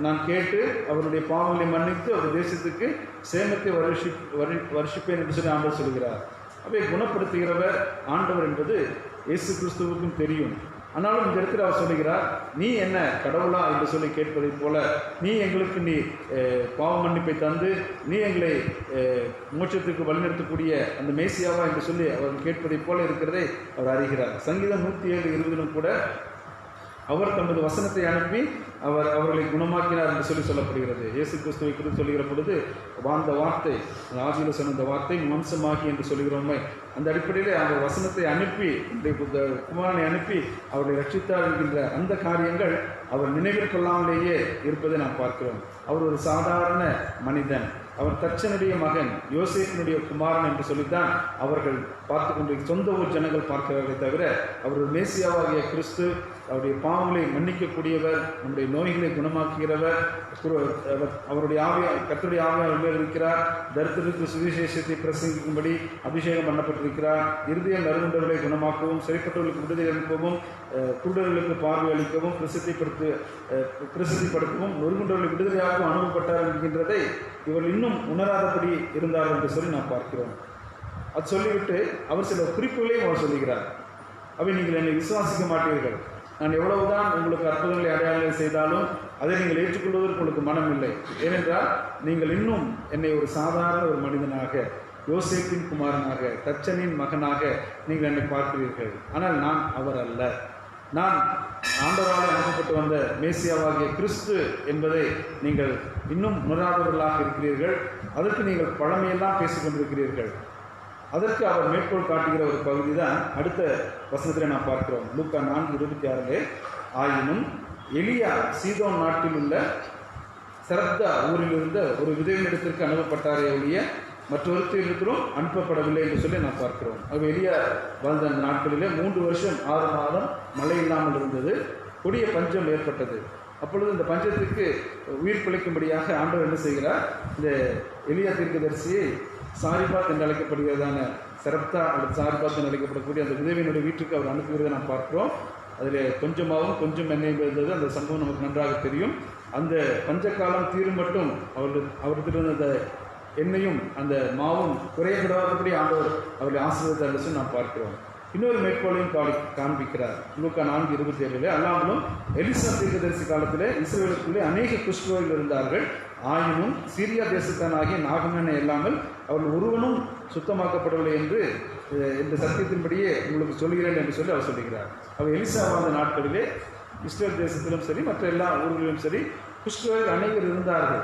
நான் கேட்டு அவருடைய பாவங்களை மன்னித்து அவர் தேசத்துக்கு சேமத்தை வருஷிப்பேன் என்று சொல்லி ஆண்டவர் சொல்கிறார். அவை குணப்படுத்துகிறவர் ஆண்டவர் என்பது இயேசு கிறிஸ்துவுக்கும் தெரியும். ஆனாலும் இந்த இடத்துல அவர் சொல்லுகிறார், நீ என்ன கடவுளா என்று சொல்லி கேட்பதைப் போல நீ எங்களுக்கு பாவ மன்னிப்பை தந்து நீ எங்களை மோட்சத்துக்கு வழிநடத்தக்கூடிய அந்த மேசியாவா என்று சொல்லி அவர் கேட்பதைப் போல இருக்கிறதை அவர் அறிகிறார். சங்கீதம் 107:20 கூட அவர் தமது வசனத்தை அனுப்பி அவர்களை குணமாக்கினார் என்று சொல்லப்படுகிறது. இயேசு கிறிஸ்துவை குறித்து சொல்லுகிற பொழுது வாழ்ந்த வார்த்தை, ஆதியில சொன்ன அந்த வார்த்தை மாம்சமாகி என்று சொல்கிறோமே, அந்த அடிப்படையிலே அவர் வசனத்தை அனுப்பி குமாரனை அனுப்பி அவர்களை ரட்சித்தார் என்கின்ற அந்த காரியங்கள் அவர் நினைவில் கொள்ளாமலேயே இருப்பதை நாம் பார்க்கிறோம். அவர் ஒரு சாதாரண மனிதன், அவர் தச்சனுடைய மகன், யோசேப்பினுடைய குமாரன் என்று சொல்லித்தான் அவர்கள் பார்த்து கொண்டு சொந்த ஊர் ஜனங்கள் பார்க்கிறார்களே தவிர அவர் ஒரு மேசியாவாகிய கிறிஸ்து, அவருடைய பாவங்களை மன்னிக்கக்கூடியவர், நம்முடைய நோய்களை குணமாக்குகிறவர், அவருடைய கர்த்தருடைய ஆவியார் மேல் இருக்கிறார், தரித்திரருக்கு சுவிசேஷத்தை பிரசங்கிக்கும்படி அபிஷேகம் பண்ணப்பட்டிருக்கிறார், இருதயம் நறுகுண்டவர்களை குணமாக்கவும் சிறைப்பட்டவர்களுக்கு விடுதலை அளிக்கவும் குருடர்களுக்கு பார்வை அளிக்கவும் பிரசித்திப்படுத்தவும் நொறுகுண்டவர்களை விடுதலையாகவும் அனுப்பப்பட்டார் என்கின்றதை இவர்கள் இன்னும் உணராதபடி இருந்தார் என்று சொல்லி நாம் பார்க்கிறோம். அது சொல்லிவிட்டு அவர் சில குறிப்புகளையும் அவர் சொல்லுகிறார். அவை நீங்கள் என்னை விசுவாசிக்க மாட்டீர்கள், நான் எவ்வளவுதான் உங்களுக்கு அற்புதங்களை அடையாளங்களை செய்தாலும் அதை நீங்கள் ஏற்றுக்கொள்வதற்கு உங்களுக்கு மனம் இல்லை. ஏனென்றால் நீங்கள் இன்னும் என்னை ஒரு சாதாரண ஒரு மனிதனாக, யோசேப்பின் குமாரனாக, தச்சனின் மகனாக நீங்கள் என்னை பார்க்கிறீர்கள். ஆனால் நான் அவர் அல்ல, நான் ஆண்டவரால் அனுப்பப்பட்டு வந்த மேசியாவாகிய கிறிஸ்து என்பதை நீங்கள் இன்னும் உணராதவர்களாக இருக்கிறீர்கள். அதற்கு நீங்கள் பழமையெல்லாம் பேசிக்கொண்டிருக்கிறீர்கள். அதற்கு அவர் மேற்கோள் காட்டுகிற ஒரு பகுதி தான் அடுத்த வசனத்தில் நாம் பார்க்கிறோம். லூக்கா 4:26 ஆயினும் எலியா சீதோன் நாட்டில் உள்ள சரப்தா ஊரில் இருந்த ஒரு விதவினிடத்திற்கு அனுப்பப்பட்டாரே ஒழிய மற்றொருத்தரும் அனுப்பப்படவில்லை என்று சொல்லி நாம் பார்க்கிறோம். அது எலியா வாழ்ந்த நாட்களிலே 3 வருஷம் 6 மாதம் மழை இல்லாமல் இருந்தது, கொடிய பஞ்சம் ஏற்பட்டது. அப்பொழுது இந்த பஞ்சத்திற்கு உயிர் பிழைக்கும்படியாக ஆண்டவர் என்ன செய்கிறார், இந்த எலியா தீர்க்கதரிசியை சாரிபாத் என்று அழைக்கப்படுகிறதான சரப்தா அல்லது சாரிபாத் என்று அழைக்கப்படக்கூடிய அந்த விதவியினுடைய வீட்டுக்கு அவர் அனுப்புகிறதை நாம் பார்க்கிறோம். அதில் கொஞ்சமாகவும் கொஞ்சம் எண்ணெய் இருந்தது. அந்த சம்பவம் நமக்கு நன்றாக தெரியும். அந்த பஞ்சக்காலம் தீரும் மட்டும் அவர்கிட்ட அந்த எண்ணெயும் அந்த மாவும் குறையப்படாதபடி ஆண்டவர் அவர்களை ஆசீர்வதித்தார் என்று நாம் பார்க்கிறோம். இன்னொரு மேற்கோளையும் காண்பிக்கிறார். லூக்கா 4:27 அல்லாமலும் எலிசா தீர்க்கதரிசி காலத்திலே இஸ்ரவேலுக்குள்ளே அநேக குஷ்டரோகிகள் இருந்தார்கள், ஆயினும் சீரியா தேசத்தானாகிய நாகமனை இல்லாமல் அவர்கள் ஒருவனும் சுத்தமாக்கப்படவில்லை என்று இந்த சத்தியத்தின்படியே உங்களுக்கு சொல்கிறேன் என்று சொல்லி அவர் சொல்லுகிறார். அவர் எலிசா வாழ்ந்த நாட்களிலே இஸ்ரேல் தேசத்திலும் சரி மற்ற எல்லா ஊர்களிலும் சரி குஷ்டரோகிகள் அநேகர் இருந்தார்கள்.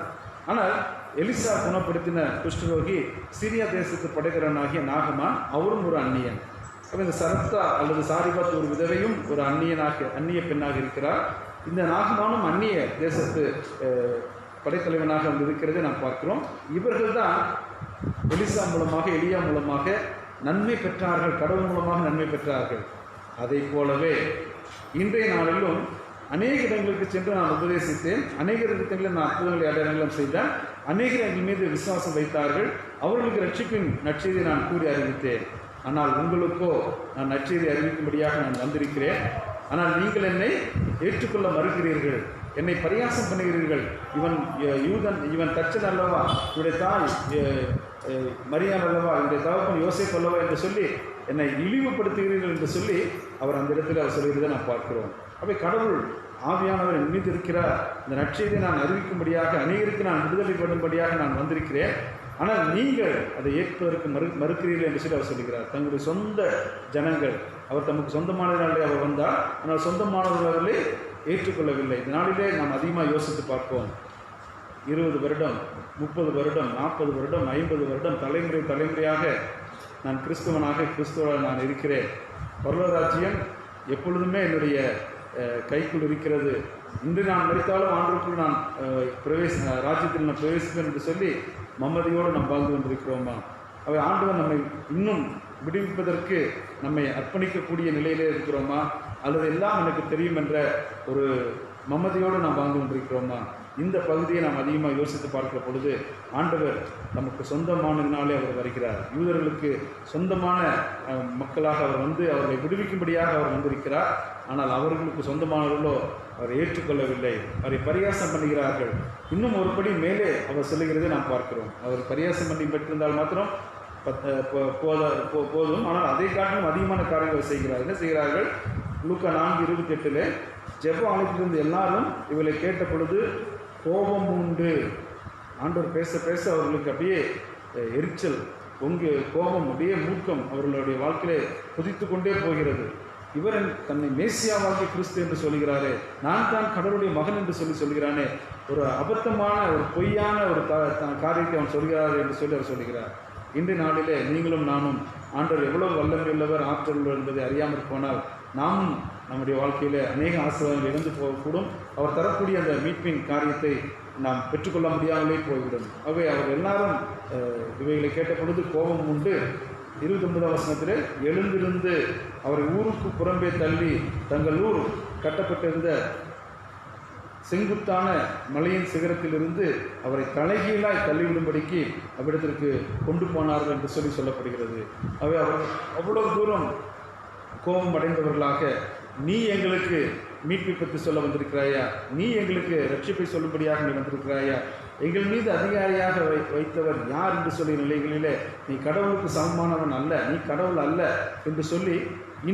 ஆனால் எலிசா குணப்படுத்தின குஷ்டரோகி சீரியா தேசத்து படைக்கிறவனாகிய நாகமான், அவரும் ஒரு அந்நியன். அப்போ இந்த சரப்தா அல்லது சாரிபாத் ஒரு விதவையும் ஒரு அந்நிய பெண்ணாக இருக்கிறார். இந்த நாகமானும் அந்நிய தேசத்து படைத்தலைவனாக வந்து இருக்கிறதை நாம் பார்க்கிறோம். இவர்கள் தான் எலியா மூலமாக நன்மை பெற்றார்கள், கடவுள் மூலமாக நன்மை பெற்றார்கள். அதை போலவே இன்றைய நாளிலும் அநேக இடங்களுக்கு சென்று நான் உபதேசித்தேன், அநேக இடங்களில் நான் அற்புதங்களை அடையாளங்களும் செய்தேன், அநேகர் எங்கள் மீது விசுவாசம் வைத்தார்கள், அவர்களுக்கு ரட்சிப்பின் நற்செய்தியை நான் கூறி அறிவித்தேன். ஆனால் உங்களுக்கோ நான் நற்செய்தியை அறிவிக்கும்படியாக நான் வந்திருக்கிறேன். ஆனால் நீங்கள் என்னை ஏற்றுக்கொள்ள மறுக்கிறீர்கள், என்னை பரியாசம் பண்ணுகிறீர்கள். இவன் யூதன், இவன் தச்சன் அல்லவா, இவருடைய தாய் மரியாள் அல்லவா, இவருடைய தகப்பன் யோசேப் அல்லவா என்று சொல்லி என்னை இழிவுபடுத்துகிறீர்கள் என்று சொல்லி அவர் அந்த இடத்தில் அவர் சொல்கிறதை நான் பார்க்கிறோம். அவை கடவுள் ஆவியானவர் என் மீது இருக்கிறார், இந்த நற்செய்தியை நான் அறிவிக்கும்படியாக அநேகருக்கு நான் விடுதலை பண்ணும்படியாக நான் வந்திருக்கிறேன். ஆனால் நீங்கள் அதை ஏற்பதற்கு மறுக்கிறீர்கள் என்று சொல்லி அவர் சொல்கிறார். தங்களுடைய சொந்த ஜனங்கள், அவர் தமக்கு சொந்தமானவர்களே அவர் வந்தார், ஆனால் சொந்தமானவர்களே ஏற்றுக்கொள்ளவில்லை. இந்த நாளிலே நாம் அதிகமாக யோசித்து பார்ப்போம். 20 வருடம், 30 வருடம், 40 வருடம், 50 வருடம் தலைமுறையாக நான் கிறிஸ்துவனாக நான் இருக்கிறேன். பரலோக ராஜ்யம் எப்பொழுதுமே என்னுடைய கைக்குள் இருக்கிறது. இன்று நான் மரித்தாலும் ஆண்டுக்குள் நான் ராஜ்யத்தில் நான் பிரவேசிப்பேன் என்று சொல்லி மம்மதியோடு நாம் வாழ்ந்து கொண்டிருக்கிறோமா? அவை ஆண்டவர் நம்மை இன்னும் விடுவிப்பதற்கு நம்மை அர்ப்பணிக்கக்கூடிய நிலையிலே இருக்கிறோமா? அல்லது எல்லாம் எனக்கு தெரியும் என்ற ஒரு மம்மதியோடு நாம் வாழ்ந்து கொண்டிருக்கிறோமா? இந்த பகுதியை நாம் அதிகமாக யோசித்து பார்க்கிற பொழுது ஆண்டவர் நமக்கு சொந்தமானதினாலே அவர் வருகிறார். யூதர்களுக்கு சொந்தமான மக்களாக அவர் வந்து அவர்களை விடுவிக்கும்படியாக அவர் வந்திருக்கிறார். ஆனால் அவர்களுக்கு சொந்தமானவர்களோ அவரை ஏற்றுக்கொள்ளவில்லை, அவரை பரியாசம் பண்ணுகிறார்கள். இன்னும் ஒருபடி மேலே அவர் சொல்லுகிறதை நாம் பார்க்கிறோம். அவர் பரியாசம் பண்ணி பெற்றிருந்தால் மாத்திரம் போதும். ஆனால் அதை காட்டிலும் அதிகமான காரியங்கள் செய்கிறார்கள். என்ன செய்கிறார்கள்? லூக்கா 4:28 ஜெப ஆலயத்திலிருந்து எல்லாரும் இவளை கேட்ட பொழுது கோபம் உண்டு. ஆண்டவர் பேச பேச அவர்களுக்கு அப்படியே எரிச்சல் கோபம் அப்படியே மூக்கம் அவர்களுடைய வாழ்க்கையிலே குதித்து கொண்டே போகிறது. இவர் தன்னை மேசியாவாகிய கிறிஸ்து என்று சொல்கிறாரே, நான் தான் கடவுளுடைய மகன் என்று சொல்கிறானே, ஒரு அபத்தமான ஒரு பொய்யான ஒரு காரியத்தை அவன் சொல்கிறார் என்று சொல்லி அவர் சொல்கிறார். இன்று நாளிலே நீங்களும் நானும் ஆண்டவர் எவ்வளவு வல்லமையுள்ளவர், ஆற்றல் உள்ளவர் என்பதை அறியாமல் போனால் நாமும் நம்முடைய வாழ்க்கையில் அநேக ஆசீர்வாதங்கள் இழந்து போகக்கூடும். அவர் தரக்கூடிய அந்த மீட்பின் காரியத்தை நாம் பெற்றுக்கொள்ள முடியாமலே போய்விடும். ஆகவே அவர் எல்லாரும் இவைகளை கேட்ட பொழுது கோபம் உண்டு. 29ஆம் வசனத்திலே எழுந்திருந்து அவரை ஊருக்கு புறம்பே தள்ளி தங்கள் ஊர் கட்டப்பட்டிருந்த செங்குத்தான மலையின் சிகரத்திலிருந்து அவரை தலைகீழாய் தள்ளிவிடும்படிக்கு அவ்விடத்திற்கு கொண்டு போனார்கள் என்று சொல்லப்படுகிறது. அவை அவர் அவ்வளவு தூரம் கோபம் அடைந்தவர்களாக, நீ எங்களுக்கு மீட்பை பற்றி சொல்ல வந்திருக்கிறாயா? நீ எங்களுக்கு ரட்சிப்பை சொல்லும்படியாக நீ வந்திருக்கிறாயா? எங்கள் மீது அதிகாரியாக வைத்தவர் யார் என்று சொல்லிய நிலைகளிலே நீ கடவுளுக்கு சமமானவன் அல்ல, நீ கடவுள் அல்ல என்று சொல்லி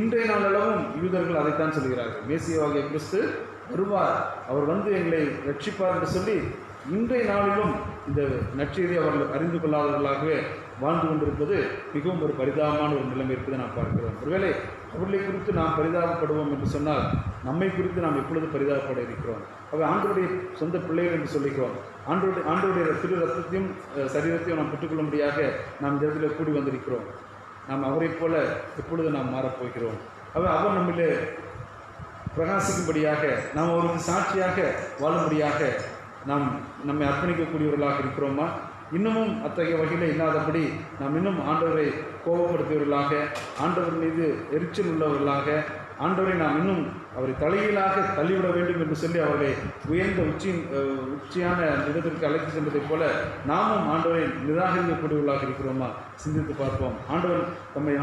இன்றைய நாளளவும் யூதர்கள் அதைத்தான் சொல்கிறார்கள். மேசியாவாகிய கிறிஸ்து வருவார், அவர் வந்து எங்களை ரட்சிப்பார் என்று சொல்லி இன்றைய நாளிலும் இந்த நற்செய்தியை அவர்கள் அறிந்து கொள்ளாதவர்களாகவே வாழ்ந்து கொண்டிருப்பது மிகவும் ஒரு பரிதாபமான ஒரு நிலைமை இருப்பதை நாம் பார்க்கிறோம். ஒருவேளை அவர்களை குறித்து நாம் பரிதாபப்படுவோம் என்று சொன்னால் நம்மை குறித்து நாம் எப்பொழுது பரிதாபப்பட இருக்கிறோம்? அவை ஆண்டவருடைய சொந்த பிள்ளைகள் என்று சொல்லிக்கிறோம். ஆண்டவருடைய திரு ரத்தத்தையும் சரீரத்தையும் நாம் பெற்றுக்கொள்ளும்படியாக நாம் இந்த இடத்துல கூடி வந்திருக்கிறோம். நாம் அவரை போல எப்பொழுது நாம் மாறப்போகிறோம்? அவர் நம்மளே பிரகாசிக்கும்படியாக, நாம் அவருக்கு சாட்சியாக வாழும்படியாக நாம் நம்மை அர்ப்பணிக்கக்கூடியவர்களாக இருக்கிறோமா? இன்னமும் அத்தகைய வகையில் இல்லாதபடி நாம் இன்னும் ஆண்டவரை கோபப்படுத்தியவர்களாக, ஆண்டவர் மீது எரிச்சல் உள்ளவர்களாக, ஆண்டவரை நாம் இன்னும் அவரை தலைகீழாக தள்ளிவிட வேண்டும் என்று சொல்லி அவர்களை உயர்ந்த உச்சியான இடத்திற்கு அழைத்து சென்றதைப் போல நாமும் ஆண்டவரை நிராகரிக்கக்கூடியவர்களாக இருக்கிறோமா? சிந்தித்து பார்ப்போம். ஆண்டவர் நம்மை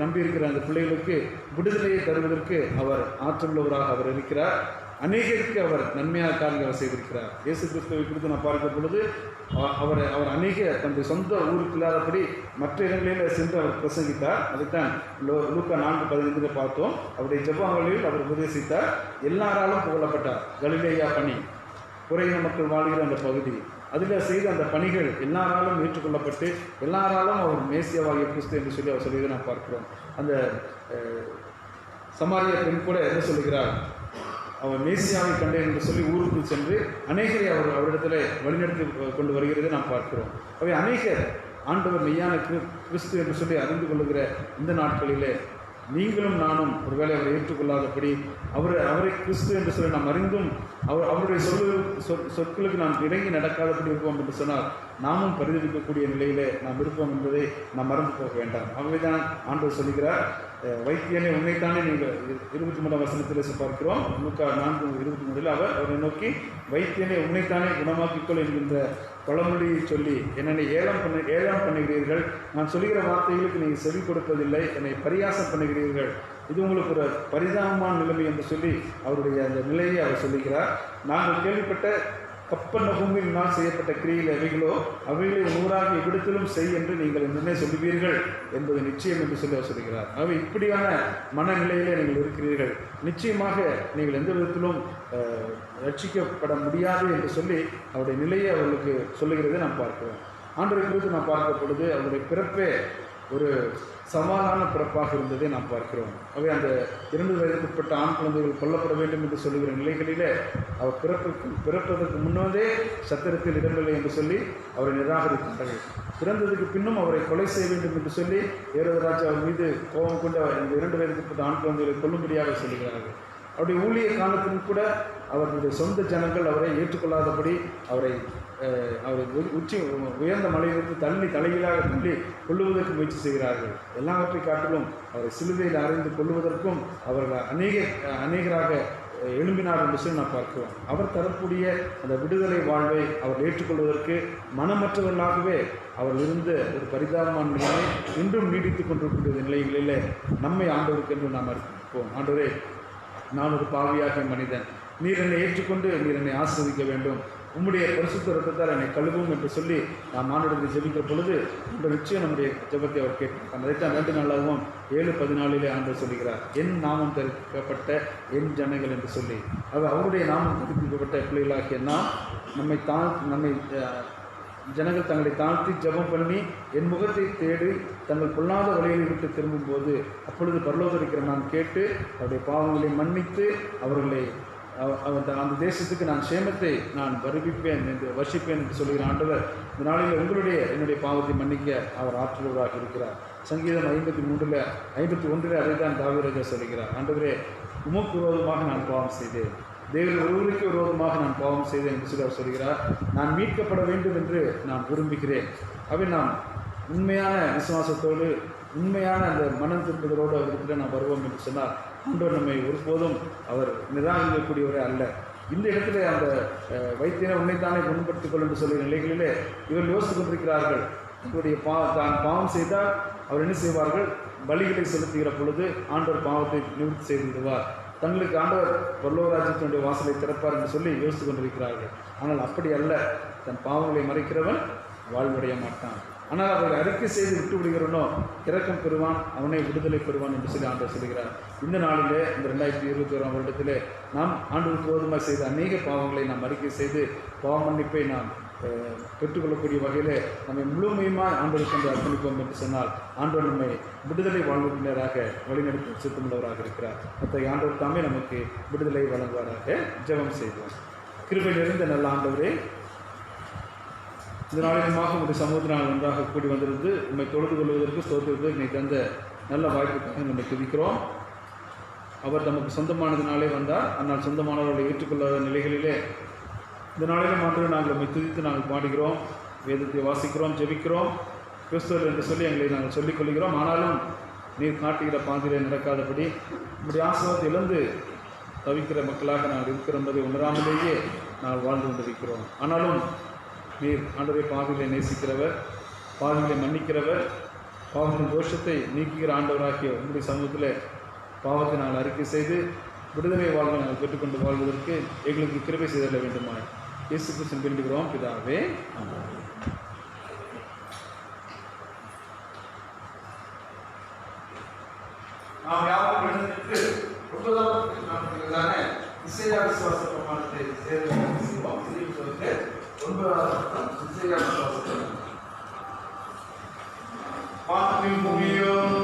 நம்பியிருக்கிற அந்த பிள்ளைகளுக்கு விடுதலையை தருவதற்கு அவர் ஆற்றலுள்ளவராக அவர் இருக்கிறார். அநேகருக்கு அவர் நன்மையான காரியங்களை செய்திருக்கிறார். இயேசு கிறிஸ்துவை குறித்து நான் பார்க்கும் பொழுது அவர் அநேக தன்னுடைய சொந்த ஊருக்கு இல்லாதபடி மற்ற இடங்களில் சென்று அவர் பிரசங்கித்தார். அதைத்தான் லூக்கா 4:15 பார்த்தோம். அவருடைய ஜெபங்களில் அவர் உபதேசித்தார். எல்லாராலும் புகழப்பட்டார். கலிலேயா பணி, குறைந்த மக்கள் வாழ்கிற அந்த பகுதி, அதில் செய்த அந்த பணிகள் எல்லாராலும் ஏற்றுக்கொள்ளப்பட்டு எல்லாராலும் அவர் மேசியாவாகிய கிறிஸ்து என்று சொல்லி அவர் சொல்லியதை நாம் பார்க்கிறோம். அந்த சமாரிய பெண் கூட என்ன சொல்லுகிறார்? அவர் மேசியாவை கண்டேன் என்று சொல்லி ஊருக்குள் சென்று அநேகரை அவரிடத்தில் வழிநடத்தி கொண்டு வருகிறதை நாம் பார்க்கிறோம். அவை அநேகர் ஆண்டவர் மெய்யான கிறிஸ்து என்று சொல்லி அறிந்து கொள்ளுகிற இந்த நாட்களிலே நீங்களும் நானும் ஒருவேளை அவரை ஏற்றுக்கொள்ளாதபடி அவரை கிறிஸ்து என்று சொல்லி நாம் அறிந்தும் அவருடைய சொற்களுக்கு நாம் இறங்கி நடக்காதபடி இருப்போம் என்று சொன்னால் நாமும் பரிதவிக்கக்கூடிய நிலையிலே நாம் இருப்போம் என்பதை நாம் மறந்து போக வேண்டாம். ஆகவேதான் ஆண்டவர் சொல்லுகிறார், வைத்தியனை உன்னைத்தானே நீங்கள் 23ஆம் வசனத்தில் பார்க்கிறோம். லூக்கா 4:23 அவரை நோக்கி வைத்தியனை உன்னைத்தானே குணமாக்கிக்கொள் என்கின்ற பழமொழியை சொல்லி என்னை ஏலம் பண்ணுகிறீர்கள், நான் சொல்லுகிற வார்த்தைகளுக்கு நீங்கள் செவி கொடுப்பதில்லை, என்னை பரியாசம் பண்ணுகிறீர்கள், இது உங்களுக்கு ஒரு பரிதாபமான நிலைமை என்று சொல்லி அவருடைய அந்த நிலையை அவர் சொல்லுகிறார். நாங்கள் கேள்விப்பட்ட கப்பர்நகூமினால் செய்யப்பட்ட கிரியில் எவைகளோ அவைகளை 100ஆக இவ்விடத்திலும் செய் என்று நீங்கள் என்னென்ன சொல்லுவீர்கள் என்பது நிச்சயம் என்று சொல்லி அவர் சொல்கிறார். அவை இப்படியான மனநிலையிலே நீங்கள் இருக்கிறீர்கள், நிச்சயமாக நீங்கள் எந்த விதத்திலும் ரட்சிக்கப்பட முடியாது என்று சொல்லி அவருடைய நிலையை அவர்களுக்கு சொல்லுகிறதை நாம் பார்க்கிறோம். ஆண்டவரை குறித்து நாம் பார்க்கும் பொழுது அவருடைய பிறப்பே ஒரு சவாலான பிறப்பாக இருந்ததை நாம் பார்க்கிறோம். அவை அந்த 2 வயதுக்குட்பட்ட ஆண் குழந்தைகள் கொல்லப்பட வேண்டும் என்று சொல்லுகிற நிலைகளிலே அவர் பிறப்பதற்கு முன்னதே சத்திரத்தில் இடமில்லை என்று சொல்லி அவரை நிராகரித்தார்கள். பிறந்ததுக்கு பின்னும் அவரை கொலை செய்ய வேண்டும் என்று சொல்லி ஏரோதராஜா அவர் மீது கோபம் கொண்டு இந்த 2 வயதுக்குட்பட்ட ஆண் குழந்தைகளை கொல்லும்படியாக சொல்லுகிறார்கள். அவருடைய ஊழிய காலத்திலும் கூட அவர்களுடைய சொந்த ஜனங்கள் அவரை ஏற்றுக்கொள்ளாதபடி அவரை உயர்ந்த மலையிலிருந்து தள்ளி தலைகீழாக தள்ளி கொல்லுவதற்கு முயற்சி செய்கிறார்கள். எல்லாவற்றை காட்டிலும் அவரை சிலுவையில் அறைந்து கொள்ளுவதற்கும் அவர்கள் அநேகராக எழும்பினார் என்று சொல்லி நான் பார்க்கிறோம். அவர் தரக்கூடிய அந்த விடுதலை வாழ்வை அவர் ஏற்றுக்கொள்வதற்கு மனமற்றவர்களாகவே அவர் இருந்த ஒரு பரிதாபமான நிலைமை இன்றும் நீடித்துக் கொண்டிருக்கின்ற நிலைகளிலே நம்மை ஆண்டவருக்கு என்று நாம் அர்ப்பணிப்போம். ஆண்டவரே, நான் ஒரு பாவியாகிய மனிதன், நீர் என்னை ஏற்றுக்கொண்டு நீர் என்னை ஆசீர்வதிக்க வேண்டும், உம்முடைய பரிசுத்த இரத்தத்தால் என்னை கழுவும் என்று சொல்லி நாம் ஆண்டவருக்கு ஜெபிக்கிற பொழுது இந்த நிச்சயம் நம்முடைய ஜெபத்தை அவர் கேட்கிறார். அதைத்தான் 2 நாளாகவும் 7:14 ஆண்டவர் சொல்லுகிறார், என் நாமம் தரிக்கப்பட்ட என் ஜனங்கள் என்று சொல்லி. அவருடைய நாமம் தரிக்கப்பட்ட பிள்ளைகளாகிய நாம் நம்மை ஜனங்கள் தங்களை தாழ்த்தி ஜெபம் பண்ணி என் முகத்தை தேடி தங்கள் பொல்லாத வழிகளை விட்டு திரும்பும்போது அப்பொழுது பரலோகம் இருக்கிற நான் கேட்டு அவருடைய பாவங்களை மன்னித்து அவர்களை அந்த தேசத்துக்கு நான் சேமத்தை நான் வர்ஷிப்பேன் என்று சொல்லுகிற ஆண்டவர் இந்த நாளில் என்னுடைய பாவத்தை மன்னிக்க அவர் ஆற்றுவராக இருக்கிறார். சங்கீதம் 51 அதைத்தான் தாவீது சொல்லுகிறார், ஆண்டவரே, உமக்கு விரோதமாக நான் பாவம் செய்தேன், தேவன் ஒருவருக்கு விரோதமாக நான் பாவம் செய்தேன் என்று சொல்லி அவர் சொல்கிறார். நான் மீட்கப்பட வேண்டும் என்று நான் விரும்புகிறேன். அவை நாம் உண்மையான விசுவாசத்தோடு உண்மையான அந்த மனம் திரும்புதலோடு அவர்கிட்ட நாம் வருவோம் என்று சொன்னால் ஆண்டவர் நம்மை ஒருபோதும் அவர் நிராகரிக்கக்கூடியவரே அல்ல. இந்த இடத்துல அந்த வைத்தியனை உன்னைத்தானே குணப்படுத்திக் கொள் என்று சொல்லுகிற நிலைகளிலே இவர்கள் யோசித்துக் கொண்டிருக்கிறார்கள். இவருடைய தான் பாவம் செய்தால் அவர் என்ன செய்வார்கள்? பலிகளை செலுத்துகிற பொழுது ஆண்டவர் பாவத்தை நிவர்த்தி செய்து விடுவார், தங்களுக்கு ஆண்டவர் பரலோகராஜ்யத்தினுடைய வாசலை திறப்பார் என்று சொல்லி யோசித்துக் கொண்டிருக்கிறார்கள். ஆனால் அப்படி அல்ல. தன் பாவங்களை மறைக்கிறவன் வாழ்வடைய மாட்டான். ஆனால் அவர்கள் அறிக்கை செய்து விட்டு விடுகிறவனோ இரக்கம் பெறுவான், அவனை விடுதலை பெறுவான் என்று சொல்லி ஆண்டவர் சொல்கிறார். இந்த நாளிலே இந்த 2021 வருடத்திலே நாம் ஆண்டவருக்கு விரோதமாக செய்த அநேக பாவங்களை நாம் அறிக்கை செய்து பாவ மன்னிப்பை நாம் பெற்றுக்கொள்ளக்கூடிய வகையில் நம்மை முழுமையுமாய் ஆண்டவருக்கு என்று அர்ப்பணிப்போம் என்று சொன்னால் ஆண்டவர் நம்மை விடுதலை வாழ்வுப்பினராக வழிநடத்த சித்தமுள்ளவராக இருக்கிறார். அத்தகைய ஆண்டவர் தாமே நமக்கு விடுதலை வழங்குவாராக. ஜெபம் செய்வோம். கிருபை நிறைந்த நல்ல ஆண்டவரே, இந்த நாளிலுமாக உங்களுடைய சமூகத்தினால் ஒன்றாக கூடி வந்திருந்து உண்மை தொழுது கொள்வதற்கு ஸ்தோத்திரத்தை இன்னைக்கு தந்த நல்ல வாய்ப்புக்காக நம்ம துதிக்கிறோம். அவர் நமக்கு சொந்தமானதினாலே வந்தார், ஆனால் சொந்தமானவர்களை ஏற்றுக்கொள்ளாத நிலைகளிலே இந்த நாளிலும் மாத்திரம் நாங்கள் நம்மை துதித்து நாங்கள் பாடுகிறோம், வேதத்தை வாசிக்கிறோம், ஜெபிக்கிறோம், கிறிஸ்தவர் என்று சொல்லி எங்களை நாங்கள் சொல்லிக் கொள்கிறோம். ஆனாலும் நீர் காட்டுகிற பாதையிலே நடக்காதபடி நம்முடைய ஆசீர்வாதத்தை இழந்து தவிக்கிற மக்களாக நாங்கள் இருக்கிறோம் என்பதை உணராமலேயே நாங்கள் வாழ்ந்து கொண்டிருக்கிறோம். ஆனாலும் நீர் ஆண்டவரை பாவிகளை நேசிக்கிறவர், பாவிகளை மன்னிக்கிறவர், பாவத்தின் தோஷத்தை நீக்குகிற ஆண்டவராகிய உங்களுடைய சமூகத்தில் பாவத்தை நாங்கள் அறிக்கை செய்து விடுதலை வாழ்வை நாங்கள் பெற்றுக்கொண்டு வாழ்வதற்கு எங்களுக்கு கிருபை செய்தள்ள வேண்டுமாய் இயேசு கிறிஸ்துவின் வேண்டுகிறோம் பிதாவே, ஆமென். நாம் யாரும் எழுந்திருக்கு 9ஆம் இசையா விசுவாச பிரமாணத்தை செய்வோம். 9ஆம் இசையா விசுவாச வானத்தையும் பூமியையும்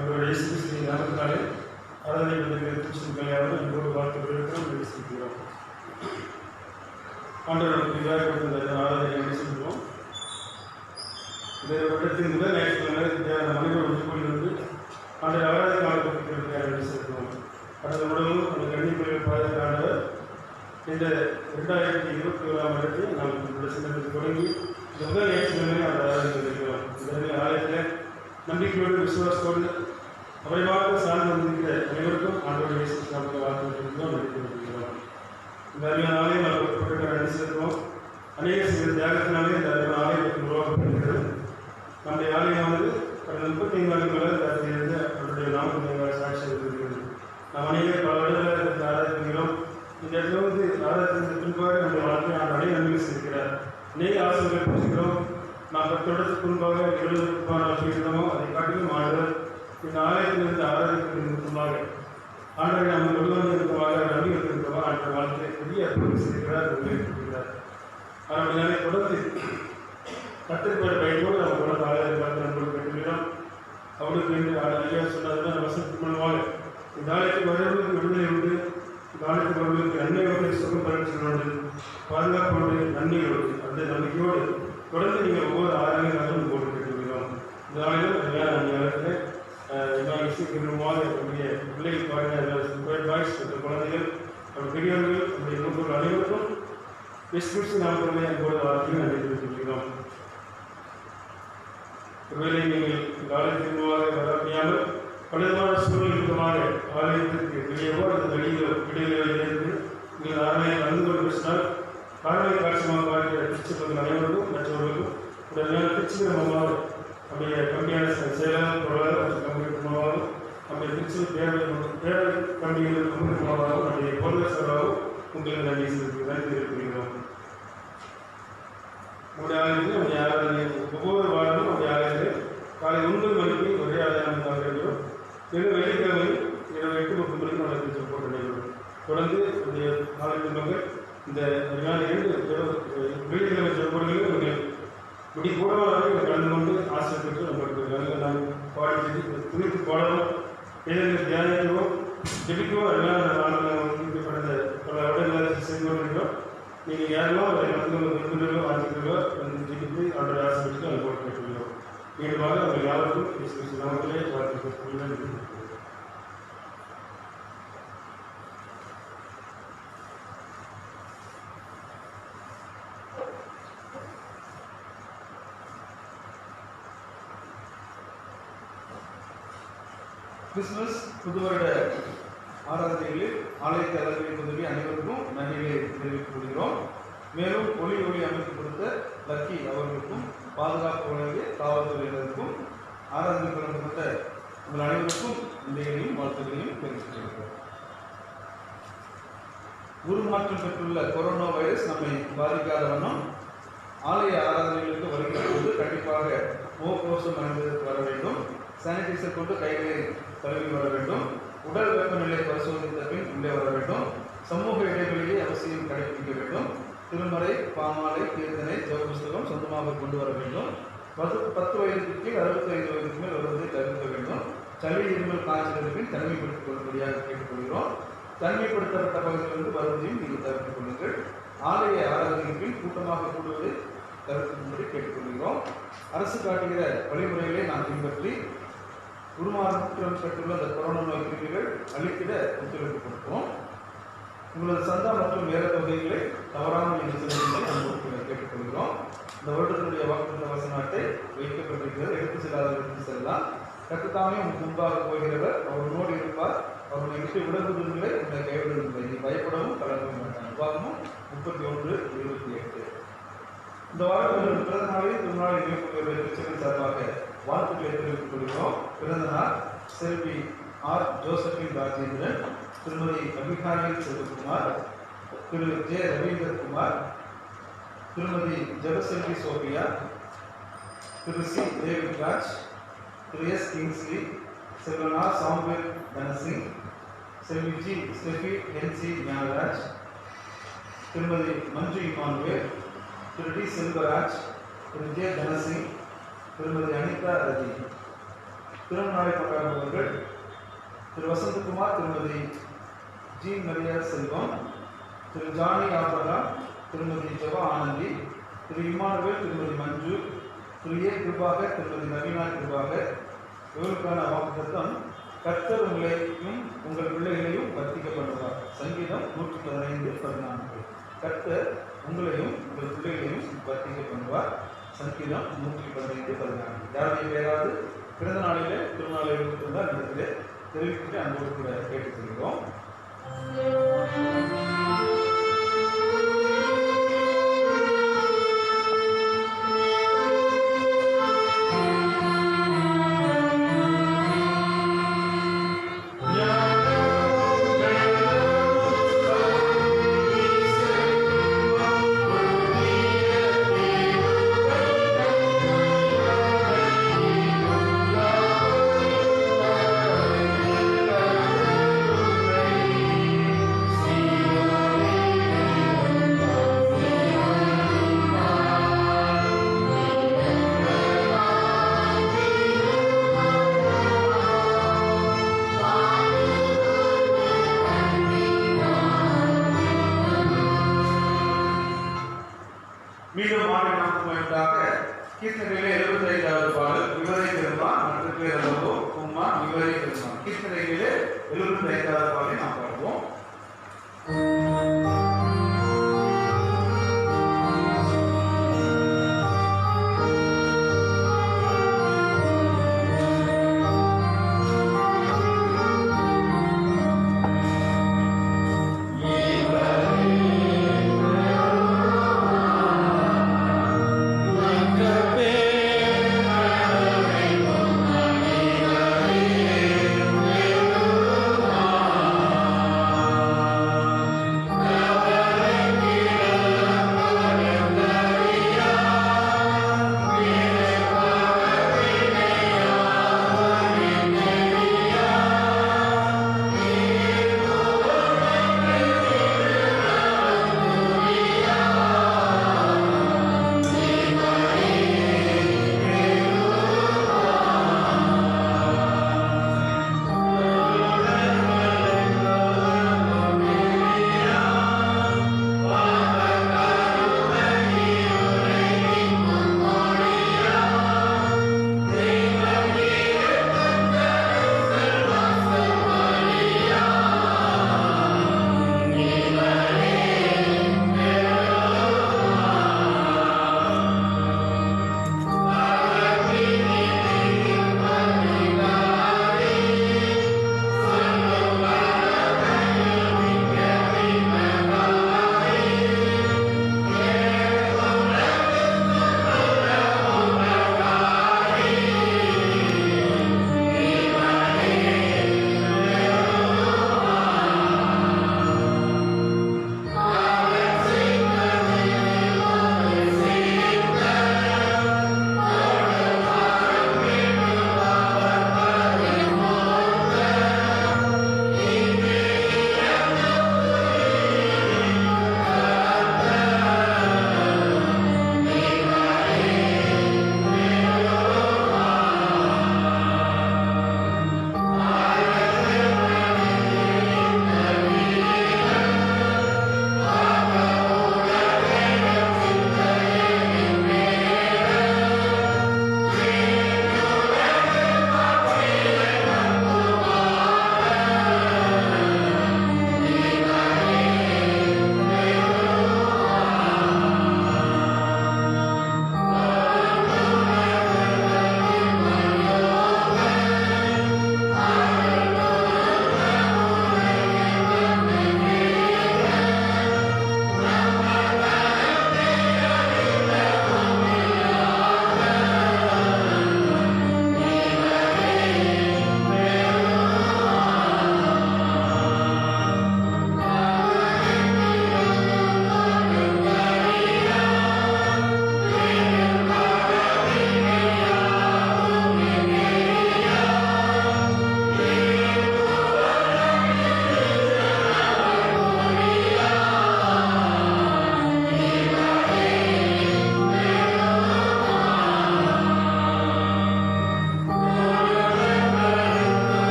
அவருடைய இயேசு கிறிஸ்துவின் நாமத்தினாலே ஆராதனை திருச்சியாவது எங்களோடு வாழ்த்துக்கிறோம் நேசிக்கிறோம். ஆண்டவர் நமக்கு இதாக கொடுத்த ஆராதனை நேசிக்கிறோம். இந்த வருடத்தின் முதல் ஞாயிற்றுக்கிழமை மனிதர் ஒன்று கூடி வந்து ஆண்டவர் ஆராதனை காலப்பட்டிருக்கிறார் நேசிக்கிறோம். கடந்த உடலும் அந்த கண்ணிக்குரிய பாதுகாண்டவர் இந்த 2021ஆம் வருடத்தில் நாம் இந்த சின்னத்தில் தொடங்கி இந்த முதல் ஞாயிற்றுக்கிழமை அந்த ஆராதனை இருக்கிறோம். இந்த ஆலயத்தில் நம்பிக்கையோடு விசுவாசத்தோடு அவைவாக சார்ந்து வந்திருக்கிற அனைவருக்கும் ஆண்டவர் இயேசு கிறிஸ்துவின் வாழ்த்துக்கள் நடித்திருக்கிறோம். இந்த அருமையான ஆலயம் நாம் கொடுக்கப்பட்ட அனுசரிக்கிறோம். அநேக சில தியாகத்தினாலே இந்த அருமையான ஆலயத்துக்கு உருவாக்கப்படுகிறது. நம்முடைய ஆலயமானது கடந்த 35 ஆண்டுகளாக இருந்து அவருடைய நாமத்தை சாட்சி இருக்கிறது. நாம் அநேக பல இடங்களில் ஆராதிக்கிறோம். இந்த இடத்துல வந்து ஆராதத்திற்கு பின்பாக நம்முடைய வாழ்க்கையை நாம் அடைய நன்மை செய்கிறார். அநேக ஆசிரியர்களை புரிஞ்சுக்கிறோம். நாம் 10 வருடத்துக்கு முன்பாக 70 இருந்தோமோ அதை காட்டிலும் ஆண்டவர் இந்த ஆலயத்திலிருந்து ஆராதிப்பதற்கு நிமித்தமாக ஆண்டவரை நாம் ஒருவன் நிமித்தமாக நம்பி இருக்கிறோம். ஆண்டவர் வாழ்க்கையை பெரிய அற்புதம் செய்கிறார், உருவாக்கியிருக்கிறார். அவருடைய தொடர்ந்து கத்திரிப்பாடு பயிரோடு நம்ம தொடர்ந்து ஆலயத்தை பார்த்து நம்மளுக்கு பெற்றுகிறோம். அவளுக்கு என்று ஐயா சொன்னதுதான் வசதி மூலமாக இந்த ஆலயத்துக்கு வருவதற்கு விடுதலை உண்டு. இந்த ஆலயத்துக்கு வருவதற்கு நன்மையோடு சுகம் பரிசுகளோடு பாதுகாப்போடு நன்மையோடு அந்த நம்பிக்கையோடு தொடர்ந்து நீங்கள் ஒவ்வொரு ஆராதனைகளும் போட்டு பெற்றுகிறோம். இந்த ஆலயம் ஆலயத்தில் இசைக்கிரமாக நம்முடைய பிள்ளைகள் பாய்ஸ் குழந்தைகள் நம்ம பெரியவர்கள் நம்முடைய நோக்கங்கள் அனைவருக்கும் கிறிஸ்து நாமத்திலே அன்போடு வாழ்க்கையும் நடைபெற்றுகிறோம். ஒருவேளை நீங்கள் இந்த ஆலயத்தின் மூலமாக வர முடியாமல் பலவிதமான சூழ்நிலைக்குமாக ஆலயத்திற்கு வெளியவோ அல்லது வெளியிலோ இருந்து நீங்கள் ஆராதனை நடந்து கொண்டு பேசினால் ஆராதனை காட்சியமாக பார்க்கிற திருச்சிகள் அனைவருக்கும் மற்றவர்களுக்கும் உடனடியாக திருச்சிகரமாக நம்முடைய கம்மியான செயலாளர் பொருளாதார மற்றும் கம்பெனி மூலமாகவும் நம்முடைய திருச்சி பேரவை கம்பெனிகள் கம்பெனி மூலமாகவும் நம்முடைய பொருளாதாரம் உங்களுக்கு நன்றி தெரிவிக்கிறோம். நம்முடைய ஆலயத்தில் நம்முடைய ஆராதனை ஒவ்வொரு வாரமும் நம்முடைய ஆலயத்தில் காலை 9 மணிக்கு ஒரே ஆராதனை இருக்கிறோம். வெள்ளிக்கிழமை இரவு 8:30 மணிக்கு நம்ம திருச்சி போட்டு நடைபெறும். தொடர்ந்து நம்முடைய ஆலயத்தின் மக்கள் இந்த 2 வெள்ளிக்கிழமை சொற்பொழிகளில் நீங்கள் இப்படி கூடவாக கலந்து கொண்டு ஆசை பெற்று நம்மளுக்கு நாம் பாடி துணித்து பாடலும் ஏதேனும் தியானிக்கவோ ஜெபிக்கவோ எல்லாம் நாங்கள் கடந்த பல வருடங்களாக செய்து கொண்டிருக்கிறோம். நீங்கள் யாரெல்லாம் விரும்புகிறீர்களோ வாங்கிக்கிறீர்களோ ஜெபித்து அவருடைய ஆசை பெற்று நாங்கள் போட்டு பெற்றுள்ளோம். மீண்டுமாக அவங்க யாருக்கும் நாமத்திலே வாழ்த்து. கிறிஸ்துமஸ் புது வருட ஆராதனைகளில் ஆலயத்தை அலங்கரிக்க உதவி அனைவருக்கும் நன்றிகளை தெரிவித்துக் கொள்கிறோம். மேலும் ஒளி அமைத்து கொடுத்த லக்கி அவர்களுக்கும் பாதுகாப்பு வழங்கிய காவல்துறையினருக்கும் ஆராதனை கலந்து கொண்ட உங்கள் அனைவருக்கும் நன்றிகளையும் வாழ்த்துக்களையும் தெரிவித்துக் கொள்கிறோம். உருமாற்றம் பெற்றுள்ள கொரோனா வைரஸ் நம்மை பாதிக்காத வண்ணம் ஆலய ஆராதனைகளுக்கு வருகிற போது கண்டிப்பாக முகக்கவசம் அணிந்ததற்கு வர வேண்டும். சானிடைசர் கொண்டு கைகளை கழுவி வர வேண்டும். உடல் வெப்பநிலை பரிசோதித்த பின் உள்ளே வர வேண்டும். சமூக இடைவெளியை அவசியம் கடைபிடிக்க வேண்டும். திருமறை, பாமாலை, கீர்த்தனை, ஜெப புஸ்தகம் சொந்தமாக கொண்டு வர வேண்டும். 10 வயதுக்கு கீழ் 65 வயதுக்கு மேல் வருவதை தவிர்க்க வேண்டும். சளி, இருமல், காய்ச்சலுக்கு பின் தனிமைப்படுத்திக் கொள்ளும்படியாக கேட்டுக்கொள்கிறோம். தனிமைப்படுத்தப்பட்ட பகுதியிலிருந்து வருவதையும் நீங்கள் தவிர்த்துக் கொள்ளுங்கள். ஆலய ஆராதனைக்கு பின் கூட்டமாக கூடுவதை தவிர்க்கும்படி கேட்டுக்கொள்கிறோம். அரசு காட்டுகிற வழிமுறைகளை நாம் பின்பற்றி உருமாற்றம் பெற்றுள்ள அந்த கொரோனா நோய் கிருமிகள் அளித்திட ஒத்துழைப்பு கொடுப்போம். உங்களது சந்தா மற்றும் வேற தொகைகளை தவறாமல் நீங்கள் செல்லும்படி கேட்டுக்கொள்கிறோம். இந்த வருடத்தினுடைய வாக்குறுதி வசனத்தை வைக்கப்பட்டிருக்கிறது. எடுத்து செல்லாத எடுத்து செல்லலாம். கட்டுத்தாமே உங்களுக்கு முன்பாக போகிறவர் அவர்களோடு இருப்பார். அவருடைய விட்டு விலகுவதில்லை, உங்களை கைவிடுவதில்லை. நீ பயப்படவும் கலக்கவும் மாட்டாங்க. உபாகமம் 31:28. இந்த வாரத்தில் பிறந்த நாளில் திருநாளில் இயக்கக்கூடிய திருச்சபையின் சார்பாக வாழ்த்துக்களை தெரிவித்துக் கொள்கிறோம். பிறந்த நாள் செல்வி ஆர். ஜோசபின் ராஜேந்திரன், திருமதி அபிகாயில் செல்வகுமார், திரு ஜே. ரவீந்திரகுமார், திருமதி ஜெபசெல்வி சோபியா, திரு சி. டேவிட் ராஜ், திரு எஸ். கிங்ஸ்லி, செல்வன் ஆர். சாமுவேல் தனசிங், செல்வி ஜி. Steffi N C. ஞானராஜ், திருமதி மஞ்சு இமானுவேல், திரு டி. செல்வராஜ், திரு ஜே. தனசிங், திருமதி அனிதா ரதி. திருமண நாளை கொண்டாடுபவர்கள் திரு வசந்தகுமார், திருமதி ஜி மரியா செல்வம், திரு ஜானி ஆபரா, திருமதி ஜவா ஆனந்தி, திரு இமானுவேல், திருமதி மஞ்சு, திரு ஏ கிருபாகர், திருமதி நவீனா கிருபாகர். இவர்களுக்கான வாக்குத்தத்தம், கர்த்தர் உங்களையும் உங்கள் பிள்ளைகளையும் வர்த்திக்க பண்ணுவார். சங்கீதம் 115:14. கர்த்தர் உங்களையும் உங்கள் பிள்ளைகளையும் வர்த்திக்க பண்ணுவார். சங்கீதம் 115:14. யாருடைய பேராது பிறந்த நாளிலே திருநாளை இருந்தால் இடத்திலே தெரிவித்து அன்போடு கூட கேட்டுக்கொள்கிறோம். மீண்டும் ஆண்டு நமக்கு கீர்த்தனையிலே 75வது பாடல், விவரை பெருமான் மற்ற பேரளவோ உம்மா விவரை பெருமான். கீர்த்தனையிலே 75வது பாடலை நாம் பாடுவோம்.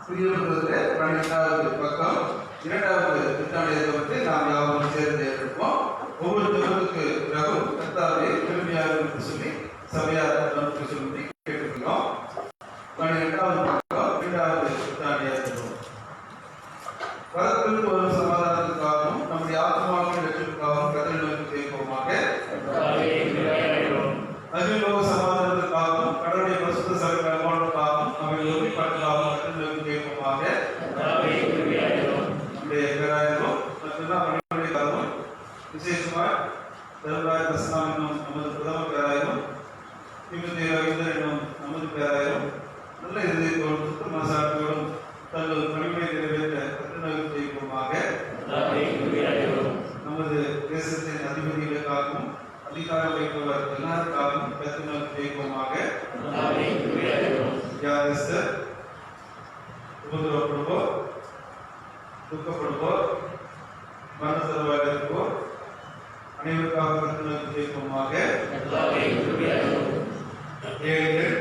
புதிய 12வது பக்கம் 2வது திருத்தாண்டகத்தை நாம் யாவரும் சேர்ந்து எடுப்போம். ஒவ்வொரு ஜெபத்துக்கு பிறகும் கர்த்தாவே பெருமையாக என்று சொல்லி சபையார் நமக்கு சொல்லி கேட்டுக்கிறோம். 12வது பக்கம் 2வது திருத்தாண்டகம். பரத்திலிருந்து வரும் சமாதானத்துக்காகவும் நம்முடைய ஆத்மாவின் வெற்றிக்காகவும் கர்த்தரை நோக்கி கேட்போமாக. அகிலோக சமாதானத்துக்காகவும் கடவுளுடைய பரிசுத்த சபை நல்வாழ்வுக்காகவும் நம்மை ஒருமைப்பாட்டுக்காகவும் கர்த்தரை நோக்கி கேட்போமாக. நம்முடைய பேராயரும் மற்றெல்லாம் பணிகளுக்காகவும் விசேஷமாக தர்மராய பிரசனம் என்னும் நமது பிரதம பேராயரும் திமுக ரவீந்தர் என்னும் நமது பேராயரும் நல்ல இதயத்தோடும் சுத்த மனசாட்சியோடும் தங்கள் பணிகளை நிறைவேற்ற கருணை செய்வோமாக. நமது தேசத்தின் அதிபதிகளுக்காகவும் அதிகாரம் வைப்பவர் எல்லாருக்காகவும் கருணை செய்வோமாக. யாரிஸ்டர் உபதிரவப்படுவோர், துக்கப்படுவோர், மரண தருவாயில் இருப்போர் அனைவருக்காக கருணை செய்வோமாக. ஏழைகள்,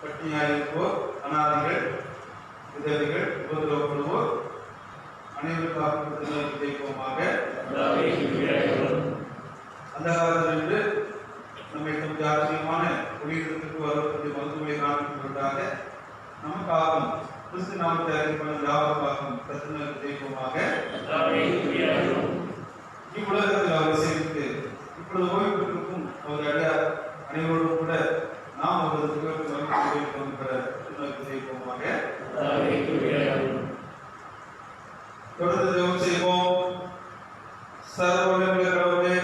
பட்டினியாயிருப்போர், அனாதைகள், விதவைகள், உபதிரவப்படுவோர் அனைவருக்காக கருணை செய்வோமாக. அந்த காலத்திலிருந்து நம்மை கொஞ்சம் ஆச்சரியமான குடியிருப்புக்கு வரக்கூடிய மருத்துவங்களை காண்பிப்பதற்காக நமக்காகவும் கிறிஸ்து நாமத்தை அறிவிப்பதன் யாவருக்காகவும் கருணை செய்வோமாக. இவ்வுலகத்தில் அவர் சேமித்து இப்பொழுது ஓய்வு பெற்றிருக்கும் அவர் அடியார் அனைவரோடும் கூட நாம் அவரது புகழ்ச்சி பெற செய்வோமாக. தொடர்ந்து ஜெபம் செய்வோம். சர்வவல்லமையுள்ள கடவுளே,